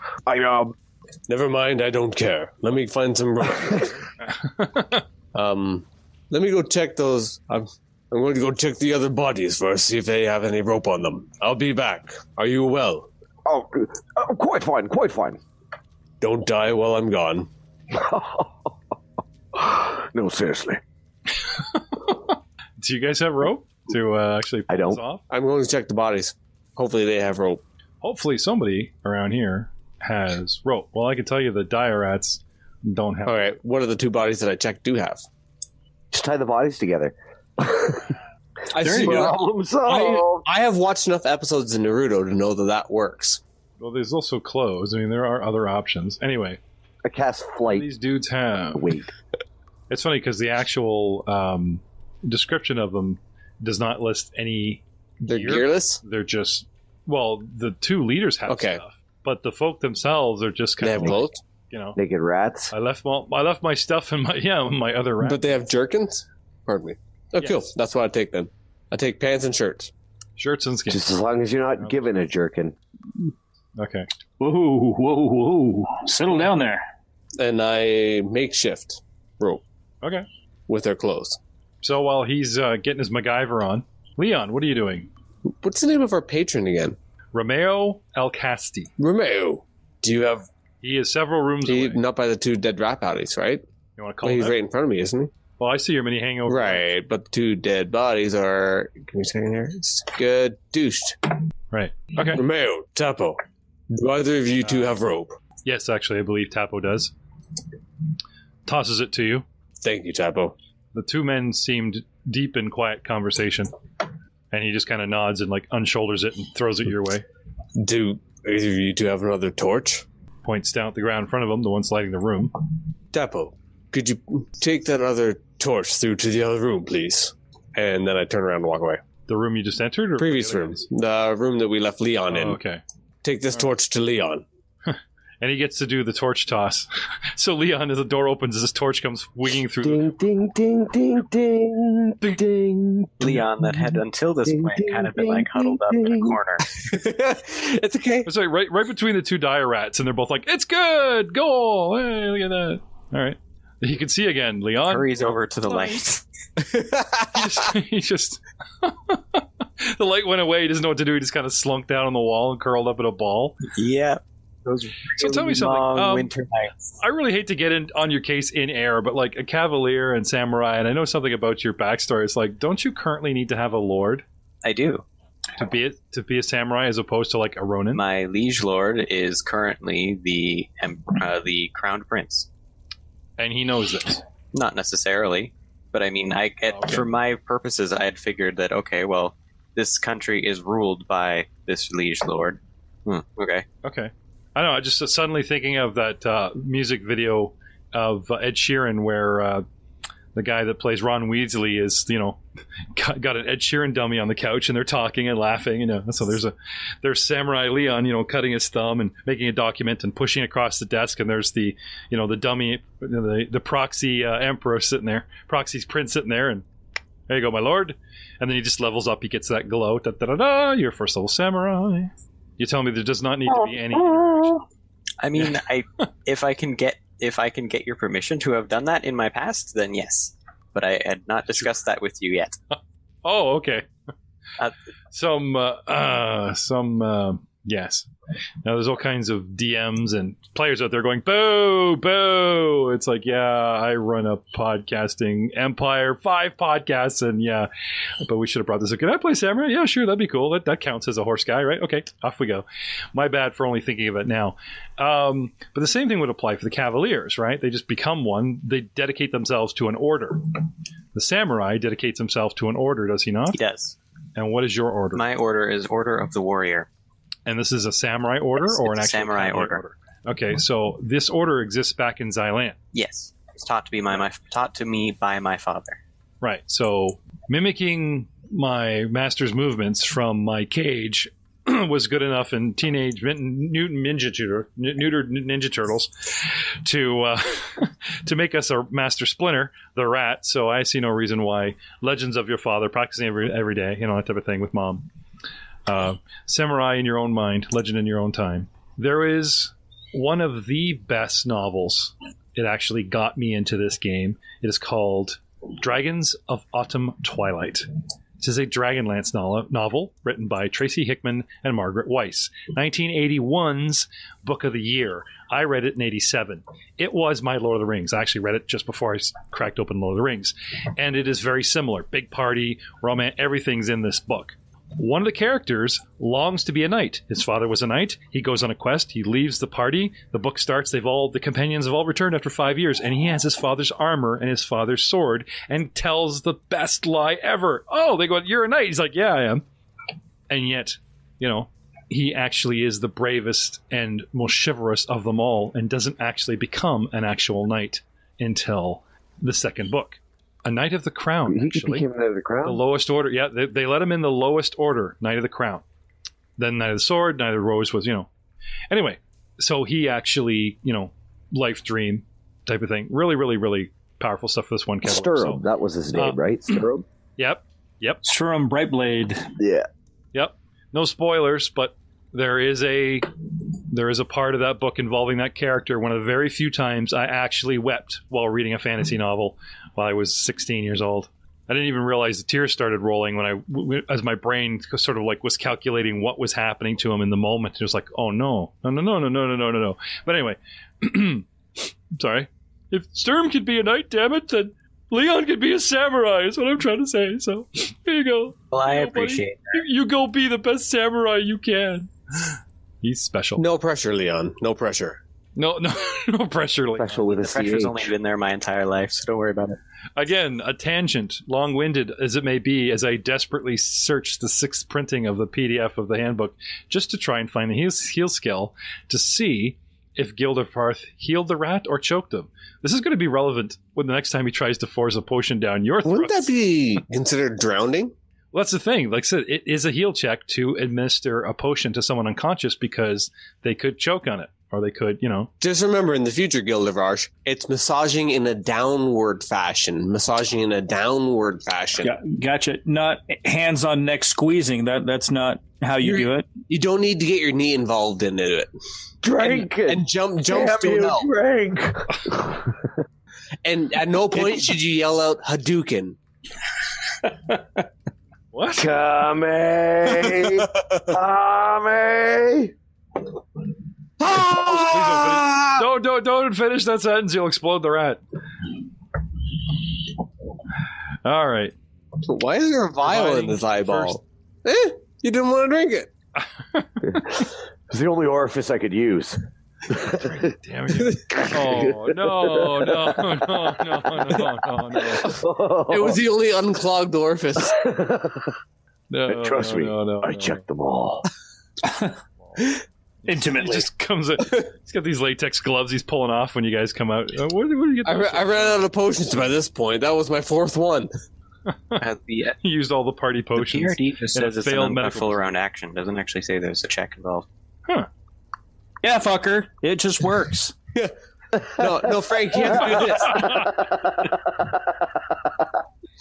Never mind, I don't care. Let me find some rope. Let me go check those. I'm going to go check the other bodies first, see if they have any rope on them. I'll be back. Are you well? Oh, quite fine, quite fine. Don't die while I'm gone. No, seriously. Do you guys have rope to actually pull this off? I'm going to check the bodies. Hopefully they have rope. Hopefully somebody around here has rope. Well, I can tell you the dire rats don't have. All right, what are the 2 bodies that I checked do have? Just tie the bodies together. I have watched enough episodes of Naruto to know that works. Well, there's also clothes. I mean, there are other options. Anyway. I cast flight. These dudes have. Wait. It's funny because the actual description of them does not list any They're gearless? They're just... Well, the 2 leaders have stuff. But the folk themselves are just kind of... They have clothes? Naked rats? I left my stuff in my other rat. But they have jerkins? Pardon me. Oh, yes. Cool. That's what I take then. I take pants and shirts. Shirts and skins. Just as long as you're not given a jerkin. Okay. Whoa. Settle down there. And I makeshift rope. Okay. With their clothes. So while he's getting his MacGyver on, Leon, what are you doing? What's the name of our patron again? Romeo Alcasti. Romeo. Do you have... He is several rooms away. Not by the 2 dead rat bodies, right? You want to call He's right in front of me, isn't he? Well, I see your mini hangover. Right, but the 2 dead bodies are... Can we say in here? Good. Douched. Right. Okay. Romeo, Tapo. Do either of you 2 have rope? Yes, actually, I believe Tapo does. Tosses it to you. Thank you, Tapo. The 2 men seemed deep in quiet conversation, and he just kind of nods and unshoulders it and throws it your way. Do either of you 2 have another torch? Points down at the ground in front of him, the one's lighting the room. Tapo, could you take that other torch through to the other room, please? And then I turn around and walk away. The room you just entered? Or Previous room. The room that we left Leon in. Okay. Take this torch to Leon. And he gets to do the torch toss. So Leon, as the door opens, as his torch comes winging through. Ding, ding, ding, ding, ding, ding, ding. Leon, that had until this point kind of been like huddled up in a corner. It's okay. It's like right between the two dire rats, and they're both like, "It's good, goal! Hey, look at that!" All right, you can see again. Leon Hurries over to the light. he just the light went away. He doesn't know what to do. He just kind of slunk down on the wall and curled up in a ball. Yeah. Those So tell me something. long winter nights. I really hate to get in on your case in air, but like a cavalier and samurai, and I know something about your backstory. It's like, don't you currently need to have a lord I do. to be a samurai as opposed to like a ronin? My liege lord is currently the crowned prince. And he knows this. Not necessarily, but I mean, for my purposes, I had figured that okay, this country is ruled by this liege lord. Okay. Okay. I don't know. I just suddenly thinking of that music video of Ed Sheeran where the guy that plays Ron Weasley is, got an Ed Sheeran dummy on the couch and they're talking and laughing, So there's Samurai Leon, cutting his thumb and making a document and pushing across the desk, and there's the dummy, the proxy emperor sitting there, proxy's prince sitting there, and there you go, my lord. And then he just levels up. He gets that glow. Da, da, da, da, you're first level samurai. You tell me there does not need to be any interaction. I mean, if I can get your permission to have done that in my past, then yes. But I had not discussed that with you yet. Oh, okay. Yes. Now there's all kinds of DMs and players out there going, boo, boo. It's like, yeah, I run a podcasting empire, 5 podcasts, and yeah, but we should have brought this up. Can I play Samurai? Yeah, sure, that'd be cool. That counts as a horse guy, right? Okay, off we go. My bad for only thinking of it now. But the same thing would apply for the Cavaliers, right? They just become one. They dedicate themselves to an order. The Samurai dedicates himself to an order, does he not? He does. And what is your order? My order is Order of the Warrior. And this is a samurai order, or an actual samurai order? Okay, so this order exists back in Xylan. Yes, it's taught to me by my father. Right. So mimicking my master's movements from my cage was good enough in Teenage Mutant Ninja Turtles to make us a Master Splinter, the rat. So I see no reason why Legends of Your Father, practicing every day, that type of thing with mom. Samurai in your own mind, legend in your own time. There is one of the best novels. It actually got me into this game. It is called Dragons of Autumn Twilight. This is a Dragonlance novel written by Tracy Hickman and Margaret Weiss. 1981's Book of the Year. I read it in 87. It was my Lord of the Rings. I actually read it just before I cracked open Lord of the Rings. And it is very similar. Big party, romance, everything's in this book. One of the characters longs to be a knight. His father was a knight. He goes on a quest. He leaves the party. The book starts. The companions have all returned after 5 years, and he has his father's armor and his father's sword and tells the best lie ever. Oh, they go, you're a knight. He's like, yeah, I am. And yet, he actually is the bravest and most chivalrous of them all and doesn't actually become an actual knight until the second book. A Knight of the Crown, actually. He became Knight of the Crown? The lowest order. Yeah, they let him in the lowest order, Knight of the Crown. Then Knight of the Sword, Knight of the Rose was, Anyway, so he actually, life dream type of thing. Really, really, really powerful stuff for this one. Sturm, that was his name, right? Sturm? Yep. Sturm Brightblade. Yeah. Yep. No spoilers, but there is a part of that book involving that character. One of the very few times I actually wept while reading a fantasy novel while I was 16 years old. I didn't even realize the tears started rolling as my brain sort of like was calculating what was happening to him in the moment. It was like, oh no. But anyway, sorry. If Sturm could be a knight, damn it, then Leon could be a samurai is what I'm trying to say. So here you go. Well, I appreciate that. You go be the best samurai you can. He's special. No pressure, Leon. No pressure. No pressure. Special with a The pressure's CH. only been there my entire life, so don't worry about it. Again, a tangent, long-winded as it may be, as I desperately searched the 6th printing of the PDF of the handbook just to try and find the heal skill to see if Gilderfarth healed the rat or choked him. This is going to be relevant when the next time he tries to force a potion down your throat. Wouldn't that be considered drowning? Well, that's the thing. Like I said, it is a heal check to administer a potion to someone unconscious because they could choke on it. Or they could, Just remember, in the future, Gildevarge, it's massaging in a downward fashion. Yeah, gotcha. Not hands on neck squeezing. That's not how you do it. You don't need to get your knee involved into it. Drink and jump still help. Drink. And at no point should you yell out Hadouken. What? Kame! Please don't finish that sentence. You'll explode the rat. All right. Why is there a vial in this eyeball? You didn't want to drink it. It's the only orifice I could use. Damn it. Oh, no. It was the only unclogged orifice. No, trust me, I checked them all. Intimately. He just comes in. He's got these latex gloves he's pulling off when you guys come out. Where do you get those? I ran out of potions by this point. That was my fourth one. He used all the party potions. The PRD just says it's a full medical. round action. Doesn't actually say there's a check involved. Huh. Yeah, fucker. It just works. No, Frank, you have to do this.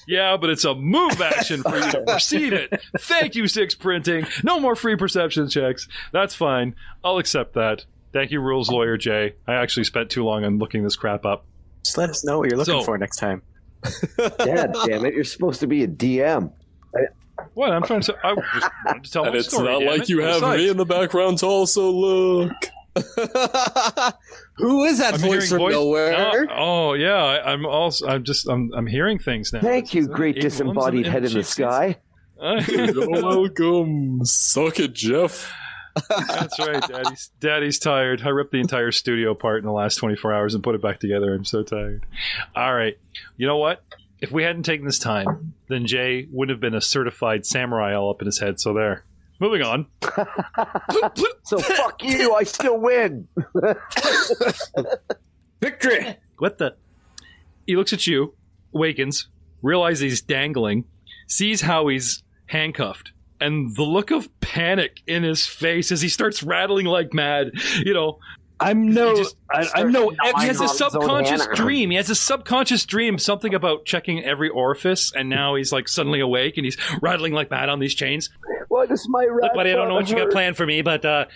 Yeah, but it's a move action for you to perceive it. Thank you, Six Printing. No more free perception checks. That's fine. I'll accept that. Thank you, rules lawyer Jay. I actually spent too long on looking this crap up. Just let us know what you're looking for next time. Dad, damn it! You're supposed to be a DM. What? I just wanted to tell And my it's story. not damn like it. you have Besides, me in the background to also look. Who is that I'm voice from nowhere? No, oh yeah, I'm hearing things now. Thank you, great disembodied head in the sky. You're welcome. Suck it, Jeff. That's right, Daddy's tired. I ripped the entire studio apart in the last 24 hours and put it back together. I'm so tired. All right. You know what? If we hadn't taken this time, then Jay wouldn't have been a certified samurai all up in his head. So there. Moving on. So fuck you, I still win. Victory! What the? He looks at you, awakens, realizes he's dangling, sees how he's handcuffed, and the look of panic in his face as he starts rattling like mad. I'm no. He gnawing has a on his own subconscious hammer. dream. He has a subconscious dream, something about checking every orifice, and now he's like suddenly awake and he's rattling like mad on these chains. What is my rat? Look, buddy, I don't know what you got planned for me, but I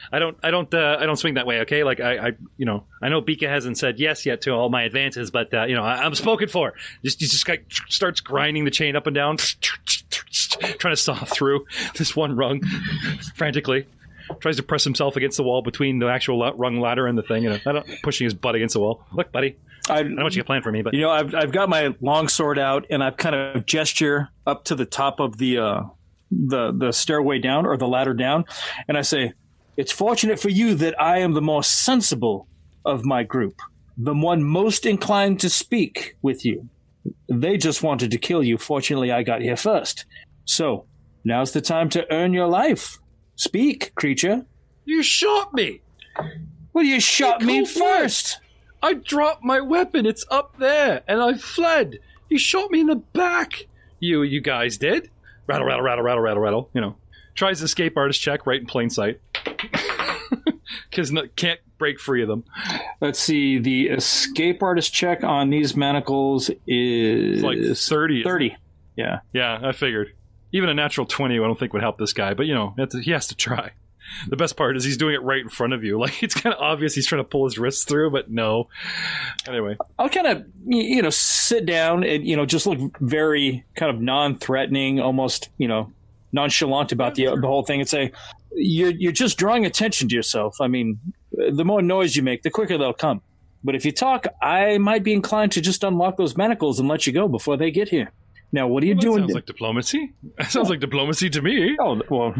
don't swing that way. Okay, like I know Bika hasn't said yes yet to all my advances, but I'm spoken for. He just like starts grinding the chain up and down, trying to saw through this one rung frantically. Tries to press himself against the wall between the actual rung ladder and the thing, pushing his butt against the wall. Look, buddy, I don't know what you got planned for me, but I've got my long sword out, and I've kind of gesture up to the top of the stairway down or the ladder down, and I say, "It's fortunate for you that I am the more sensible of my group, the one most inclined to speak with you. They just wanted to kill you. Fortunately, I got here first. So now's the time to earn your life. Speak, creature." You shot me. Well, you shot me first. I dropped my weapon. It's up there, and I fled. You shot me in the back. You guys did. Rattle, rattle, rattle, rattle, rattle, rattle. Tries an escape artist check right in plain sight. Because can't break free of them. Let's see. The escape artist check on these manacles is It's like 30. 30. Yeah. Yeah, I figured. Even a natural 20 I don't think would help this guy, but he has to try. The best part is he's doing it right in front of you. Like, it's kind of obvious he's trying to pull his wrists through, but no. Anyway. I'll kind of, sit down and, just look very kind of non-threatening, almost, nonchalant about the whole thing and say, you're just drawing attention to yourself. I mean, the more noise you make, the quicker they'll come. But if you talk, I might be inclined to just unlock those manacles and let you go before they get here. Now, what are you doing? Sounds like diplomacy. That sounds like diplomacy to me. Oh, well.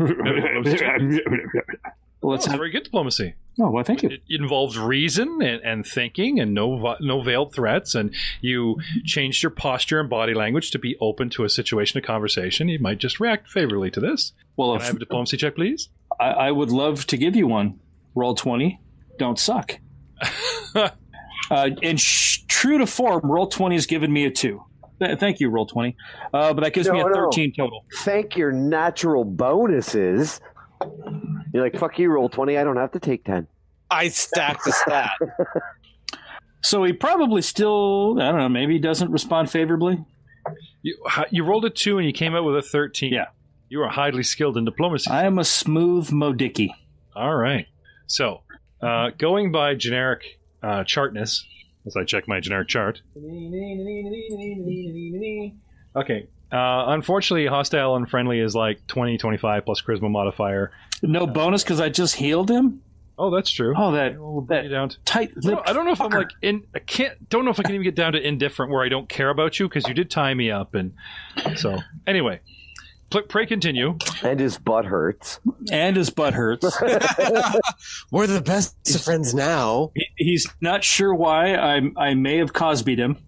It's very good diplomacy. Oh, well, thank you. It involves reason and thinking and no veiled threats, and you changed your posture and body language to be open to a situation, a conversation. You might just react favorably to this. Well, Can I have a diplomacy check, please? I would love to give you one. Roll 20. Don't suck. And true to form, roll 20 has given me a 2. Thank you, roll 20. But that gives me a 13 total. Thank your natural bonuses. You're like, fuck you, roll 20. I don't have to take 10. I stacked the stat. So he probably still, I don't know, maybe he doesn't respond favorably. You rolled a 2 and you came out with a 13. Yeah. You are highly skilled in diplomacy. I am a smooth Modicky. All right. So, going by generic chartness, as I check my generic chart. Okay. Unfortunately, hostile and friendly is like 20, 25 plus charisma modifier. No bonus because I just healed him? Oh, that's true. Oh, We'll bring you down to tight lip. I don't know if I'm like don't know if I can even get down to indifferent where I don't care about you because you did tie me up, and so anyway, pray continue. And his butt hurts. And his butt hurts. We're the best of friends now. He's not sure why I may have Cosby'd him.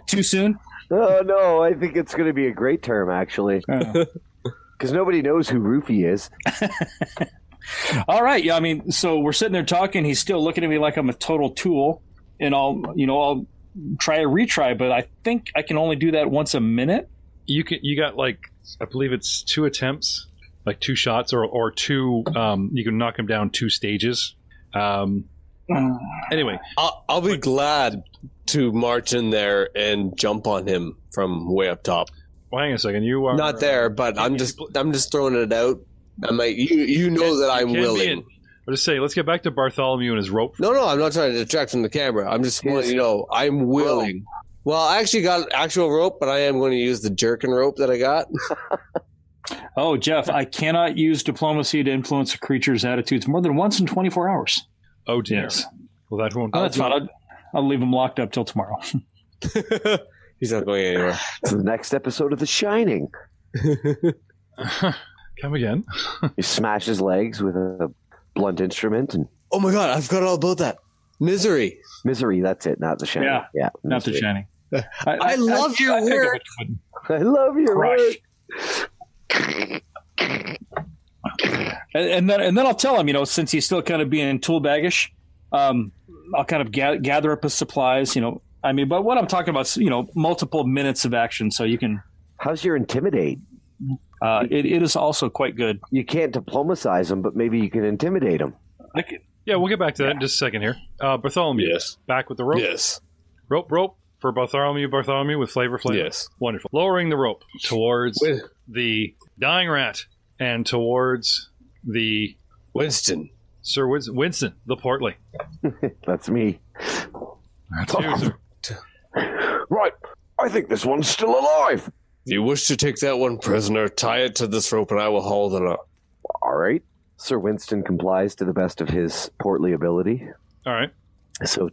Too soon? Oh, no, I think it's going to be a great term, actually. Because nobody knows who Roofy is. All right. Yeah, I mean, so we're sitting there talking. He's still looking at me like I'm a total tool. And I'll try a retry, but I think I can only do that once a minute. You got like, I believe it's 2 attempts, like 2 shots or 2, you can knock him down 2 stages. Anyway. I'll be glad to march in there and jump on him from way up top. Well, hang on a second. You are not there, but I'm just throwing it out. I'm like, you know that I'm willing. I'll just say, let's get back to Bartholomew and his rope. No, I'm not trying to detract from the camera. I'm just letting you know I'm willing. Well, I actually got actual rope, but I am going to use the jerkin rope that I got. Oh, Jeff, I cannot use diplomacy to influence a creature's attitudes more than once in 24 hours. Oh, dear. Yes. Well, that won't. Oh, that's fine. I'll leave him locked up till tomorrow. He's not going anywhere. It's the next episode of The Shining. Come again. You smash his legs with a blunt instrument. And oh my god, I forgot all about that. Misery, that's it, not The Shining. Yeah, not The Shining. I love your work. I love your work. And then I'll tell him, since he's still kind of being tool baggish, I'll kind of gather up his supplies, but what I'm talking about is, multiple minutes of action, so you can... How's your intimidate? It is also quite good. You can't diplomatize him, but maybe you can intimidate him. Yeah, we'll get back to that in just a second here. Bartholomew, yes. Back with the rope. Yes. Rope for Bartholomew with flavor. Yes. Wonderful. Lowering the rope towards the dying rat and towards the... Winston. Sir Winston, the portly. That's me. That's you, sir. Right. I think this one's still alive. If you wish to take that one prisoner, tie it to this rope and I will hold it up. All right. Sir Winston complies to the best of his portly ability. All right. So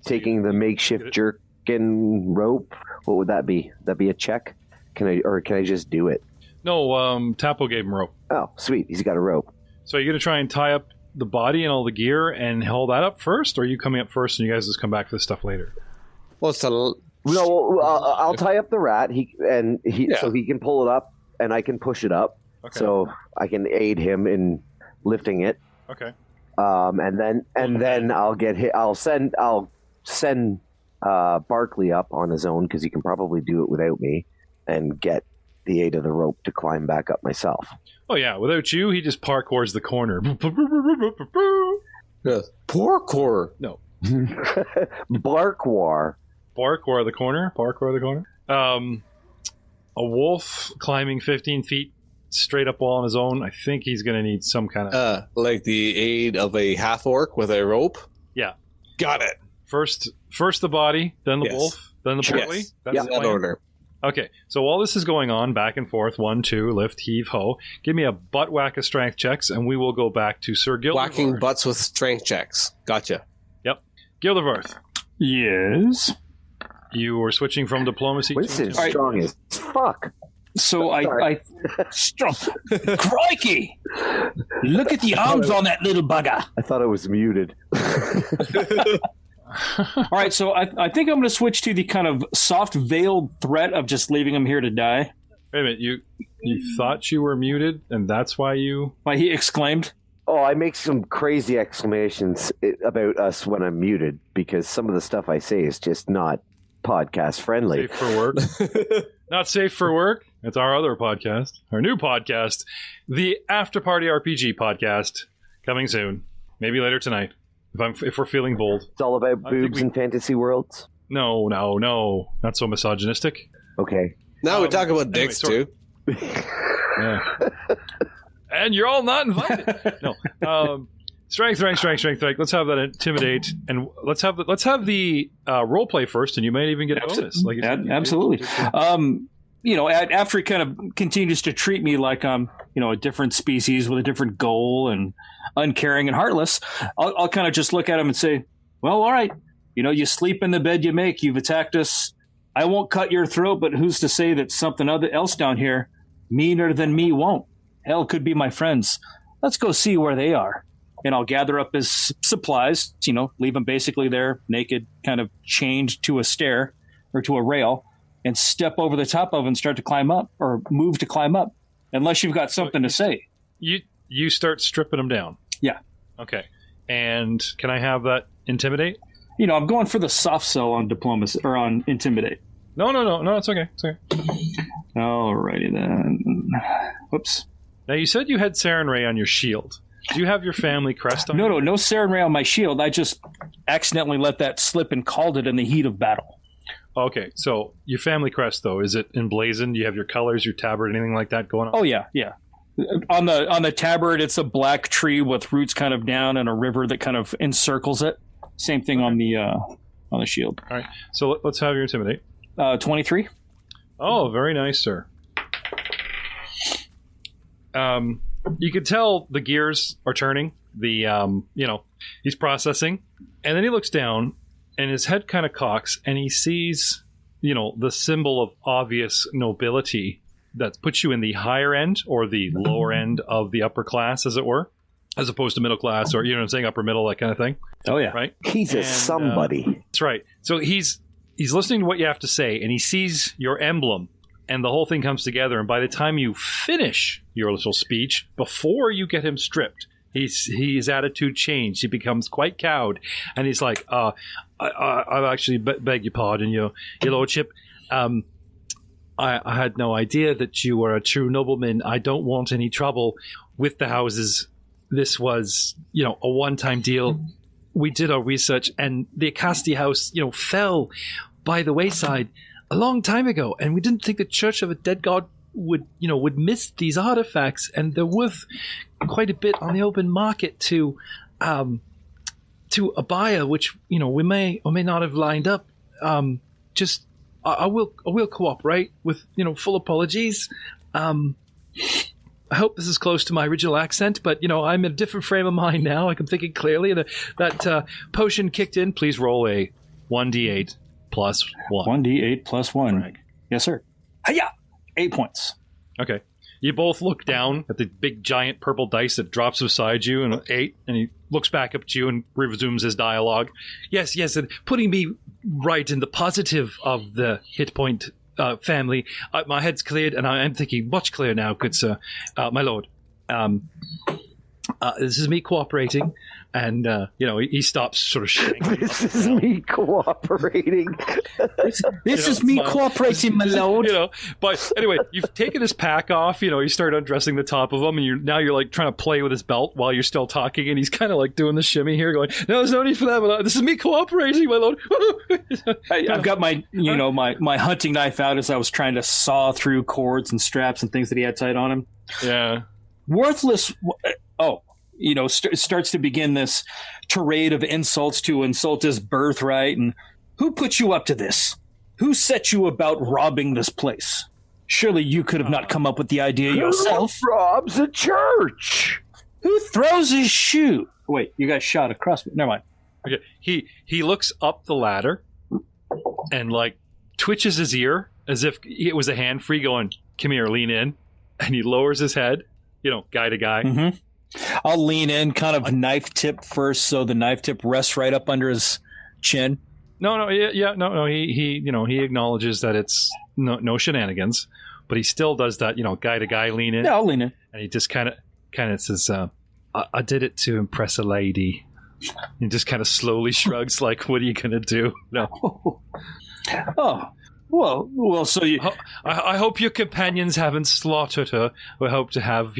taking the makeshift jerkin rope, what would that be? That be a check? Can I just do it? No, Tapo gave him rope. Oh, sweet. He's got a rope. So are you going to try and tie up the body and all the gear and hold that up first, or are you coming up first and you guys just come back for the stuff later? Well, it's No, I'll tie up the rat. So he can pull it up, and I can push it up. Okay. So I can aid him in lifting it. Okay. And then I'll get hit. I'll send Barkley up on his own because he can probably do it without me, and get the aid of the rope to climb back up myself. Oh yeah, without you, he just parkours the corner. Yes. Parkour. No. Barkwar. Parkour the corner. A wolf climbing 15 feet straight up wall on his own. I think he's going to need some kind of... like the aid of a half-orc with a rope? Yeah. Got it. First the body, then the wolf, then the portly. Yes. That's the that plan. order. Okay, so while this is going on, back and forth, 1, 2, lift, heave, ho, give me a butt whack of strength checks, and we will go back to Sir Gildevarth. Whacking butts with strength checks. Gotcha. Yep. Gildevarth, Yes. you were switching from diplomacy Winston's to... strong as fuck. So I strong. Crikey! Look at the arms on that little bugger. I thought I was muted. All right, so I think I'm going to switch to the kind of soft veiled threat of just leaving him here to die. Wait a minute, you thought you were muted, and that's why you... Why he exclaimed. Oh, I make some crazy exclamations about us when I'm muted because some of the stuff I say is just not podcast friendly. Safe for work. Not safe for work. It's our other podcast, our new podcast, the After Party RPG podcast, coming soon. Maybe later tonight, if we're feeling bold. It's all about boobs and fantasy worlds. No, not so misogynistic. Okay. Now we talk about dicks too. Yeah. And you're all not invited. No. Strength. Let's have that intimidate, and let's have the role play first, and you might even get a bonus. Absolutely. After he kind of continues to treat me like I'm, a different species with a different goal and uncaring and heartless, I'll kind of just look at him and say, well, all right, you sleep in the bed you make. You've attacked us. I won't cut your throat, but who's to say that something else down here, meaner than me, won't? Hell, could be my friends. Let's go see where they are. And I'll gather up his supplies, leave him basically there, naked, kind of chained to a stair or to a rail, and step over the top of it and start to climb up or move to climb up, unless you've got something to say. You start stripping him down. Yeah. Okay. And can I have that intimidate? I'm going for the soft sell on diplomacy or on intimidate. No, it's okay. It's okay. Alrighty then. Whoops. Now you said you had Saren Ray on your shield. Do you have your family crest on? No Saren Ray on my shield. I just accidentally let that slip and called it in the heat of battle. Okay, so your family crest though, is it emblazoned? Do you have your colors, your tabard, anything like that going on? Oh yeah. On the tabard, it's a black tree with roots kind of down and a river that kind of encircles it. Same thing on the shield. All right, so let's have your intimidate. 23. Oh, very nice, sir. You could tell the gears are turning. He's processing, and then he looks down, and his head kind of cocks, and he sees, the symbol of obvious nobility that puts you in the higher end or the lower end of the upper class, as it were, as opposed to middle class or, upper middle, that kind of thing. Oh, yeah. Right? He's a somebody. That's right. So he's listening to what you have to say, and he sees your emblem, and the whole thing comes together. And by the time you finish your little speech, before you get him stripped, his attitude changed. He becomes quite cowed, and he's like, I actually beg your pardon, your lordship. I had no idea that you were a true nobleman. I don't want any trouble with the houses. This was, a one-time deal. We did our research, and the Acasti house, fell by the wayside a long time ago, and we didn't think the Church of a Dead God would miss these artifacts, and they're worth quite a bit on the open market to a buyer, which we may or may not have lined up. I will cooperate with full apologies. I hope this is close to my original accent, but I'm in a different frame of mind now. I'm thinking clearly, and that potion kicked in. Please roll a 1d8 plus 1. 1d8 plus 1. Frank. Yes, sir. Hiya! 8 points. Okay. You both look down at the big giant purple dice that drops beside you, and 8, and he looks back up at you and resumes his dialogue. Yes, and putting me right in the positive of the hit point family. My head's cleared, and I'm thinking much clearer now, good sir. My lord, this is me cooperating, and he stops sort of shaking. This is me cooperating. This is me cooperating, my lord. But anyway, you've taken his pack off. You start undressing the top of him, and you're like trying to play with his belt while you're still talking, and he's kind of like doing the shimmy here, going, "No, there's no need for that, my lord. This is me cooperating, my lord." I've got my my hunting knife out as I was trying to saw through cords and straps and things that he had tied on him. Yeah, worthless. Starts to begin this tirade of insults to insult his birthright. And who put you up to this? Who set you about robbing this place? Surely you could have not come up with the idea yourself. Who robs a church? Who throws his shoe? Wait, you guys shot across me. Never mind. Okay, he looks up the ladder and like twitches his ear as if it was a hand free, going, "Come here, lean in," and he lowers his head, guy to guy. Mm-hmm. I'll lean in, kind of knife tip first, so the knife tip rests right up under his chin. No. He acknowledges that it's no shenanigans, but he still does that, guy to guy lean in. Yeah, I'll lean in, and he just kind of says, "I did it to impress a lady." He just kind of slowly shrugs, like, "What are you gonna do?" No. Oh, well. So you. I hope your companions haven't slaughtered her. We hope to have,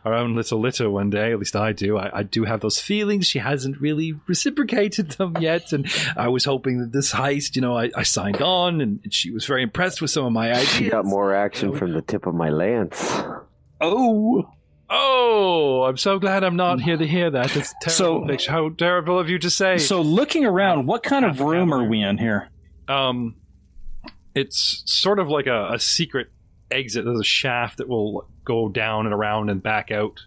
our own little litter one day. At least I do. I do have those feelings. She hasn't really reciprocated them yet. And I was hoping that this heist, I signed on, and she was very impressed with some of my ideas. She got more action from the tip of my lance. Oh, I'm so glad I'm not here to hear that. It's terrible. How terrible of you to say. So looking around, what kind of room are we in here? It's sort of like a secret exit. There's a shaft that will go down and around and back out.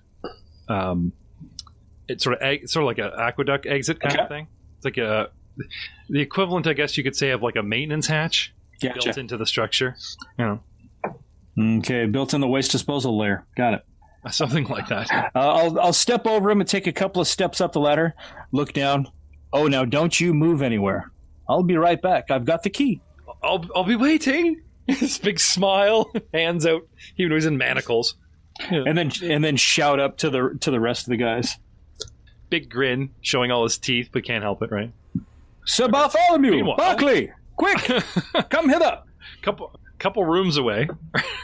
It's sort of like an aqueduct exit kind of thing. It's like the equivalent, I guess you could say, of like a maintenance hatch built into the structure. Okay, built in the waste disposal layer. Got it. Something like that. I'll step over him and take a couple of steps up the ladder. Look down. Oh, now don't you move anywhere. I'll be right back. I've got the key. I'll be waiting. This big smile, hands out, even though he's in manacles. Yeah. And then shout up to the rest of the guys. Big grin, showing all his teeth, but can't help it, right? Sir Bartholomew, Barclay, quick, come hither. Couple rooms away.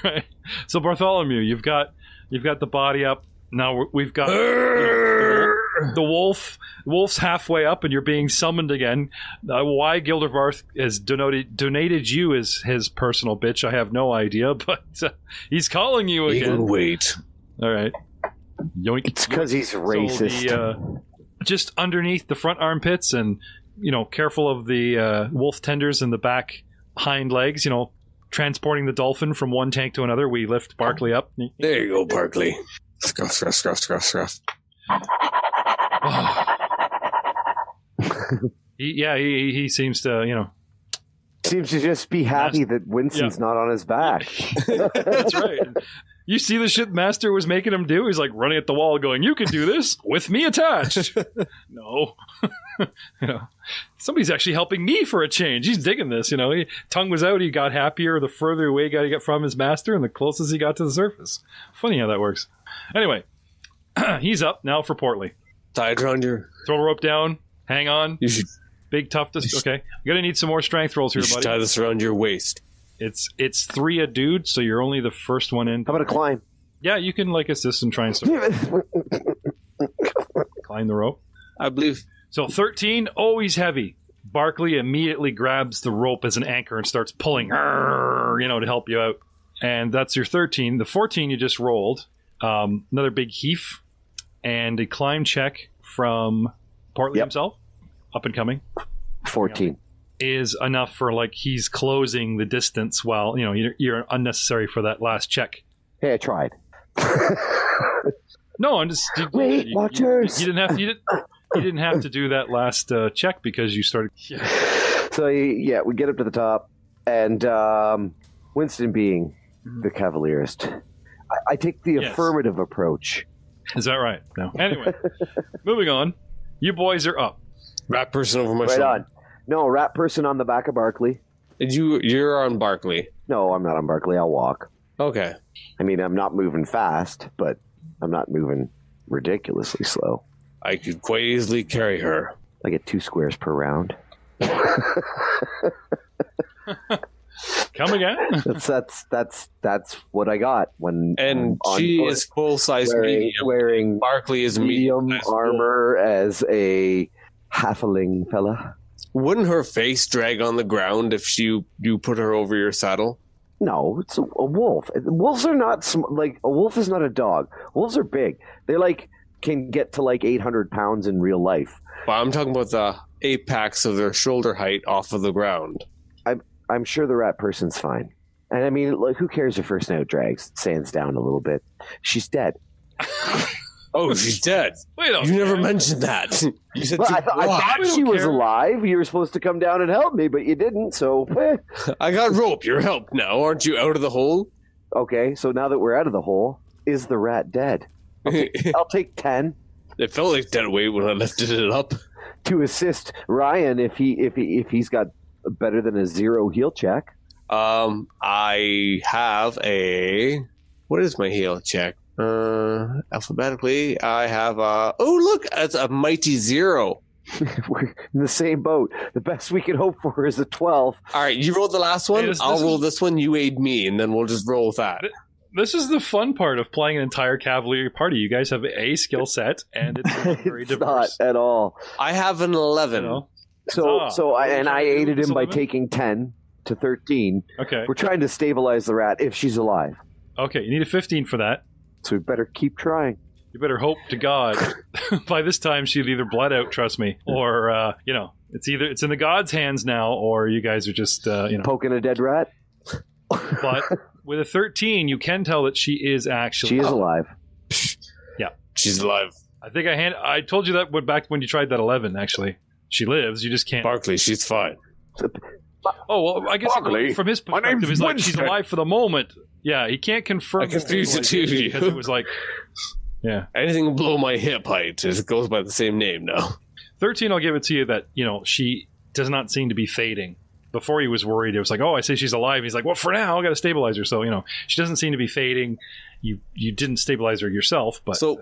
Right? So Bartholomew, you've got the body up. Now we've got the wolf. The wolf's halfway up, and you're being summoned again. Why Gildervarth has donated you as his personal bitch, I have no idea, but he's calling you again. You wait. All right. Yoink. It's because he's racist. So just underneath the front armpits, and careful of the wolf tenders in the back hind legs. Transporting the dolphin from one tank to another, we lift Barclay up. There you go, Barclay. Scruff, scruff, scruff, scruff, scruff. Oh. He seems to, Seems to just be happy that Winston's not on his back. That's right. You see the shit Master was making him do? He's like running at the wall going, you can do this with me attached. No. Somebody's actually helping me for a change. He's digging this, tongue was out, he got happier the further away he got from his master and the closest he got to the surface. Funny how that works. Anyway, he's up now for Portly. Tie it around your... Throw a rope down, hang on. You should... Big tough... Okay, you're going to need some more strength rolls here, buddy. You should buddy. tie this around your waist. It's 3 a dude, so you're only the first one in. How about a climb? Yeah, you can assist and try and climb the rope. I believe. So 13, he's heavy. Barclay immediately grabs the rope as an anchor and starts pulling, to help you out. And that's your 13. The 14 you just rolled. Another big heave and a climb check from Portly himself. Up and coming. 14. Is enough for he's closing the distance while you're unnecessary for that last check. Hey, I tried. No, I'm just watchers. You didn't have to do that last check because you started. Yeah. So we get up to the top, and Winston being the cavalierist, I take the affirmative approach. Is that right? No. Anyway, moving on. You boys are up. Rat person over my shoulder. Right on. No, rat person on the back of Barclay. You're on Barclay. No, I'm not on Barclay. I'll walk. Okay. I mean, I'm not moving fast, but I'm not moving ridiculously slow. I could quite easily carry her. I get 2 squares per round. Come again? That's what I got when. And she is full size medium. Wearing Barclay is medium armor as a halfling fella. Wouldn't her face drag on the ground if you put her over your saddle? No, it's a wolf. Wolves are not a wolf is not a dog. Wolves are big. They can get to 800 pounds in real life. Well, I'm talking about the apex of their shoulder height off of the ground. I'm sure the rat person's fine. And I mean, who cares if her snout drags, sands down a little bit? She's dead. Oh, she's dead. Wait a minute. You never mentioned that. You said I thought she was alive. You were supposed to come down and help me, but you didn't, so... I got rope. You're helped now. Aren't you out of the hole? Okay, so now that we're out of the hole, is the rat dead? I'll take 10. It felt like dead weight when I lifted it up. To assist Ryan if he's got better than a 0 heal check. I have a... What is my heal check? Alphabetically, I have a... Oh, look! It's a mighty 0. We're in the same boat. The best we can hope for is a 12. All right, you rolled the last one. I'll roll this one. You aid me, and then we'll just roll with that. This is the fun part of playing an entire Cavalier party. You guys have a skill set, and it's very It's diverse. not at all. I have an 11. You know? I aided him by 11? taking 10 to 13. Okay. We're trying to stabilize the rat if she's alive. Okay, you need a 15 for that. So we better keep trying. You better hope to God by this time she'd either bled out, trust me, or, it's in the God's hands now, or you guys are just, Poking a dead rat? But with a 13, you can tell that she is actually... She is alive. Yeah. She's alive. I think I told you that back when you tried that 11, actually. She lives, you just can't... Barkley, she's fine. Oh, well, I guess Barkley, from his my name's perspective, he's like, she's Winston. alive for the moment. Yeah, he can't confirm... I confused the two of you. because it was like... Yeah. Anything below my hip height goes by the same name now. 13, I'll give it to you that, she does not seem to be fading. Before he was worried, it was like, oh, I say she's alive. He's like, well, for now, I got to stabilize her. So, she doesn't seem to be fading. You didn't stabilize her yourself, but... So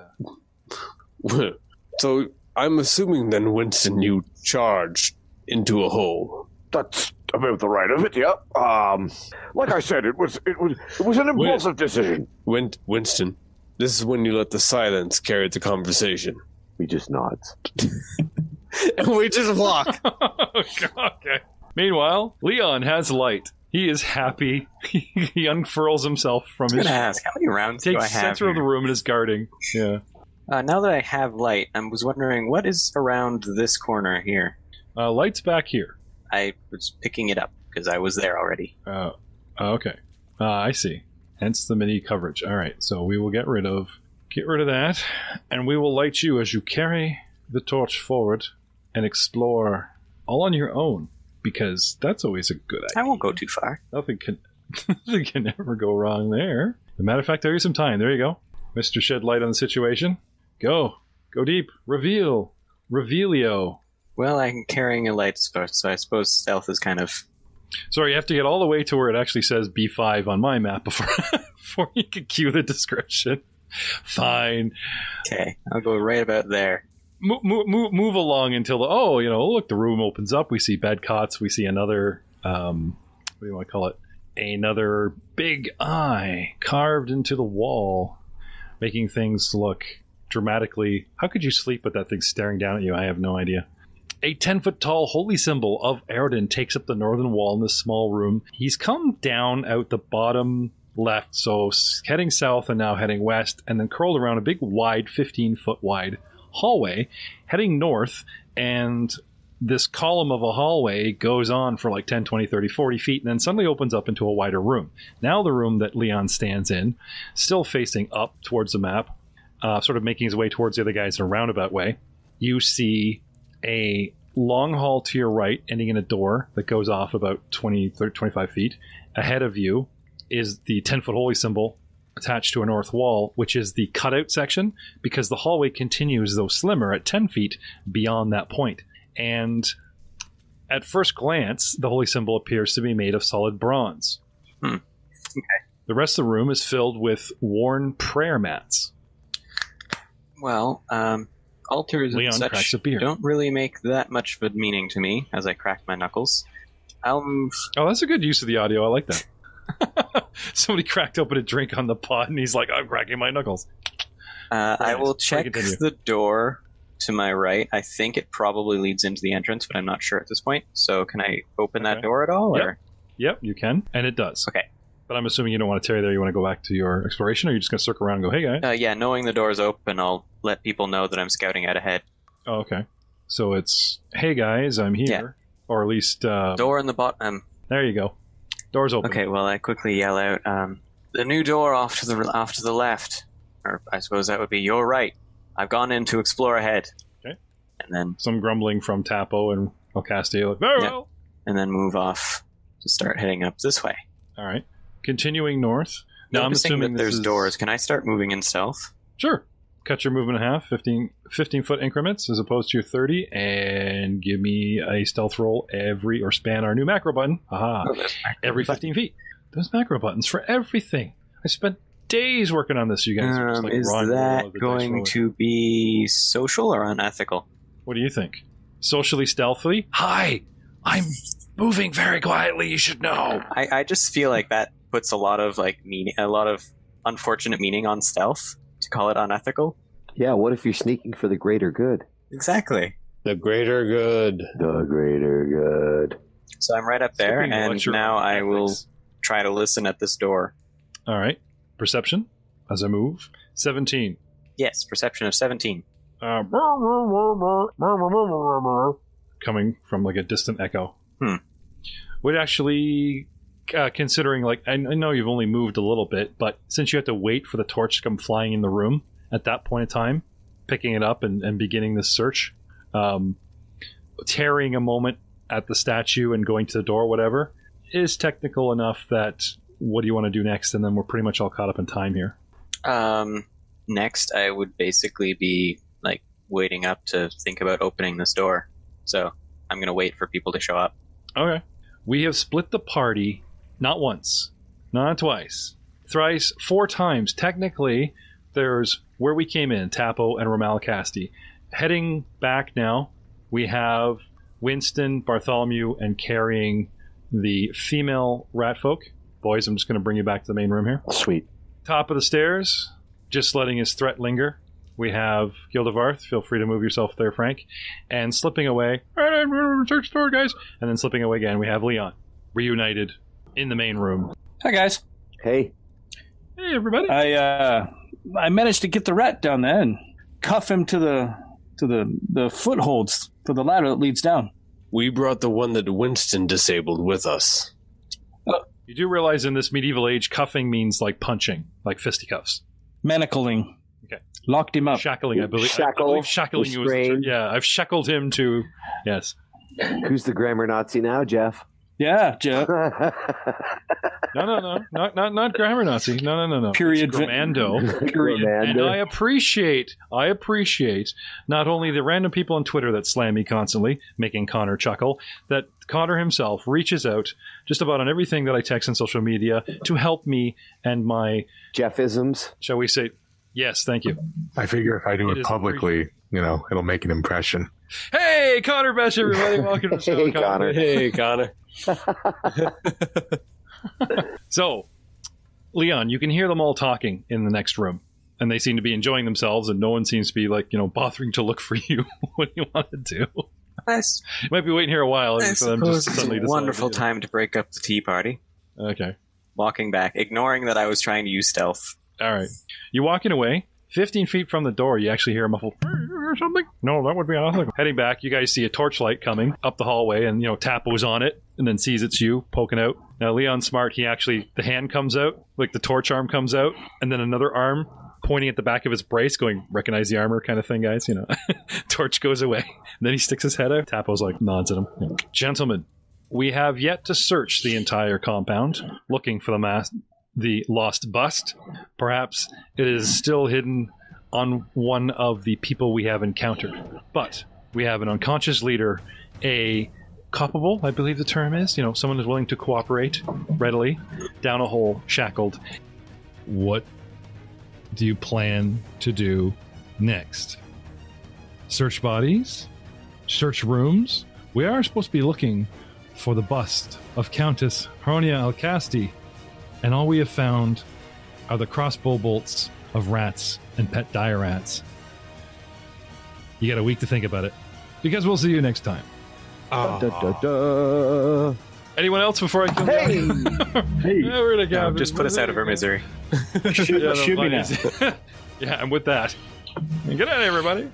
I'm assuming then, Winston, you charged into a hole. That's about the right of it, yeah. Like I said, it was an impulsive decision. Winston, this is when you let the silence carry the conversation. We just nods. And we just walk. Okay. Meanwhile, Leon has light. He is happy. He unfurls himself from I was his... going to ask, how many rounds do I Takes have center of the here? room and is guarding. Yeah. Now that I have light, I was wondering, what is around this corner here? Light's back here. I was picking it up, because I was there already. Okay. I see. Hence the mini coverage. All right. So we will get rid of that, and we will light you as you carry the torch forward and explore all on your own, because that's always a good idea. I won't go too far. Nothing can ever go wrong there. As a matter of fact, I'll give you some time. There you go. Mr. Shed Light on the situation. Go deep. Revealio. Well, I'm carrying a light source, so I suppose stealth is kind of... Sorry, you have to get all the way to where it actually says B5 on my map before you can cue the description. Fine. Okay, I'll go right about there. Move along until look, the room opens up. We see bed cots. We see another what do you want to call it? Another big eye carved into the wall, making things look dramatically... How could you sleep with that thing staring down at you? I have no idea. A 10-foot tall holy symbol of Aroden takes up the northern wall in this small room. He's come down out the bottom left, so heading south and now heading west, and then curled around a big wide, 15-foot wide hallway, heading north, and this column of a hallway goes on for like 10, 20, 30, 40 feet, and then suddenly opens up into a wider room. Now the room that Leon stands in, still facing up towards the map, sort of making his way towards the other guys in a roundabout way. You see a long hall to your right, ending in a door that goes off about 20, 30, 25 feet. Ahead of you is the 10-foot holy symbol attached to a north wall, which is the cutout section, because the hallway continues, though slimmer, at 10 feet beyond that point. And at first glance, the holy symbol appears to be made of solid bronze. Okay. The rest of the room is filled with worn prayer mats. Well, altars Leon and cracks such a beer. don't really make that much of a meaning to me as I crack my knuckles. I'll move... Oh, that's a good use of the audio. I like that. Somebody cracked open a drink on the pod, and he's like, I'm cracking my knuckles. I will check continue. the door to my right. I think it probably leads into the entrance, but I'm not sure at this point. So can I open that Okay. door at all? Yep. Or? Yep, you can, and it does. Okay. But I'm assuming you don't want to tarry there. You want to go back to your exploration, or you're just going to circle around and go, hey, guys? Yeah, knowing the door's open, I'll let people know that I'm scouting out ahead. Oh, okay. So it's, hey, guys, I'm here. Yeah. Or at least... Door in the bottom. There you go. Door's open. Okay, well, I quickly yell out, the new door off to the left. Or I suppose that would be your right. I've gone in to explore ahead. Okay. And then Some grumbling from Tapo and Ocastia. Like, very Yeah. well. and then move off to start heading up this way. All right. Continuing north. Now, I'm Noticing assuming that there's this is... doors. Can I start moving in stealth? Sure. Cut your movement in half, 15-foot increments as opposed to your 30, and give me a stealth roll or span our new macro button. Aha. Oh, there's macro Every button. 15 feet. Those macro buttons for everything. I spent days working on this, you guys. Are just like Is raw and raw that of the dice going roller. to be social or unethical? What do you think? socially stealthily. Hi, I'm moving very quietly. You should know. I just feel like that puts a lot of a lot of unfortunate meaning on stealth to call it unethical. Yeah, what if you're sneaking for the greater good? Exactly. The greater good. The greater good. So I'm right up there, Skipping and lecture now on I will ethics. try to listen at this door. All right. Perception as I move. 17. Yes, perception of 17. Coming from like a distant echo. Hmm. Would actually, considering like, I know you've only moved a little bit, but since you have to wait for the torch to come flying in the room at that point in time, picking it up and beginning this search, tarrying a moment at the statue and going to the door, whatever, is technical enough that what do you want to do next? And then we're pretty much all caught up in time here. Next, I would basically be like waiting up to think about opening this door. So I'm going to wait for people to show up. Okay. We have split the party not once, not twice, thrice, 4 times. Technically, there's where we came in, Tapo and Ramalcasti. Heading back now, we have Winston, Bartholomew, and carrying the female rat folk. Boys, I'm just going to bring you back to the main room here. Sweet. Top of the stairs, just letting his threat linger. We have Gildevarth. Feel free to move yourself there, Frank. And slipping away. All right, I'm going to search the door, guys. And then slipping away again, we have Leon. Reunited in the main room. Hi, guys. Hey. Hey, everybody. I managed to get the rat down there and cuff him to the footholds for the ladder that leads down. We brought the one that Winston disabled with us. You do realize in this medieval age, cuffing means like punching, like fisticuffs. Manacling. Okay. Locked him up. Shackling, I believe. Shackle, I believe shackling you is the term. Yeah, I've shackled him to... Yes. Who's the grammar Nazi now, Jeff? Yeah, Jeff. No. Not grammar Nazi. No. Period. It's Grammando. Grammando. And I appreciate not only the random people on Twitter that slam me constantly, making Connor chuckle, that Connor himself reaches out just about on everything that I text on social media to help me and my... Jeffisms. Shall we say... Yes, thank you. I figure if I do It it is publicly, it'll make an impression. Hey, Connor Besh, everybody. Welcome to the show, Hey, Connor. Hey, Connor. So, Leon, you can hear them all talking in the next room, and they seem to be enjoying themselves, and no one seems to be bothering to look for you. What do you want to do? I You might be waiting here a while. I for them suppose just it's suddenly a decide wonderful to- time to break up the tea party. Okay. Walking back, ignoring that I was trying to use stealth. All right. You're walking away. 15 feet from the door, you actually hear a muffled or something. No, that would be unethical. Heading back, you guys see a torchlight coming up the hallway, and Tapo's on it, and then sees it's you poking out. Now, Leon's smart. The hand comes out, like the torch arm comes out, and then another arm pointing at the back of his brace, going, recognize the armor kind of thing, guys. Torch goes away. And then he sticks his head out. Tapo's nods at him. Gentlemen, we have yet to search the entire compound, looking for the lost bust. Perhaps it is still hidden on one of the people we have encountered. But we have an unconscious leader, a culpable, I believe the term is, someone who's willing to cooperate readily, down a hole, shackled. What do you plan to do next? Search bodies? Search rooms? We are supposed to be looking for the bust of Countess Hernia Alcasti, and all we have found are the crossbow bolts of rats and pet dire rats. You got a week to think about it, because we'll see you next time. Da, da, da. Anyone else before I kill Hey! you? Hey. Yeah, we're gonna go. Just put us out of our misery. Shoot me now. Yeah, and with that, good night, everybody.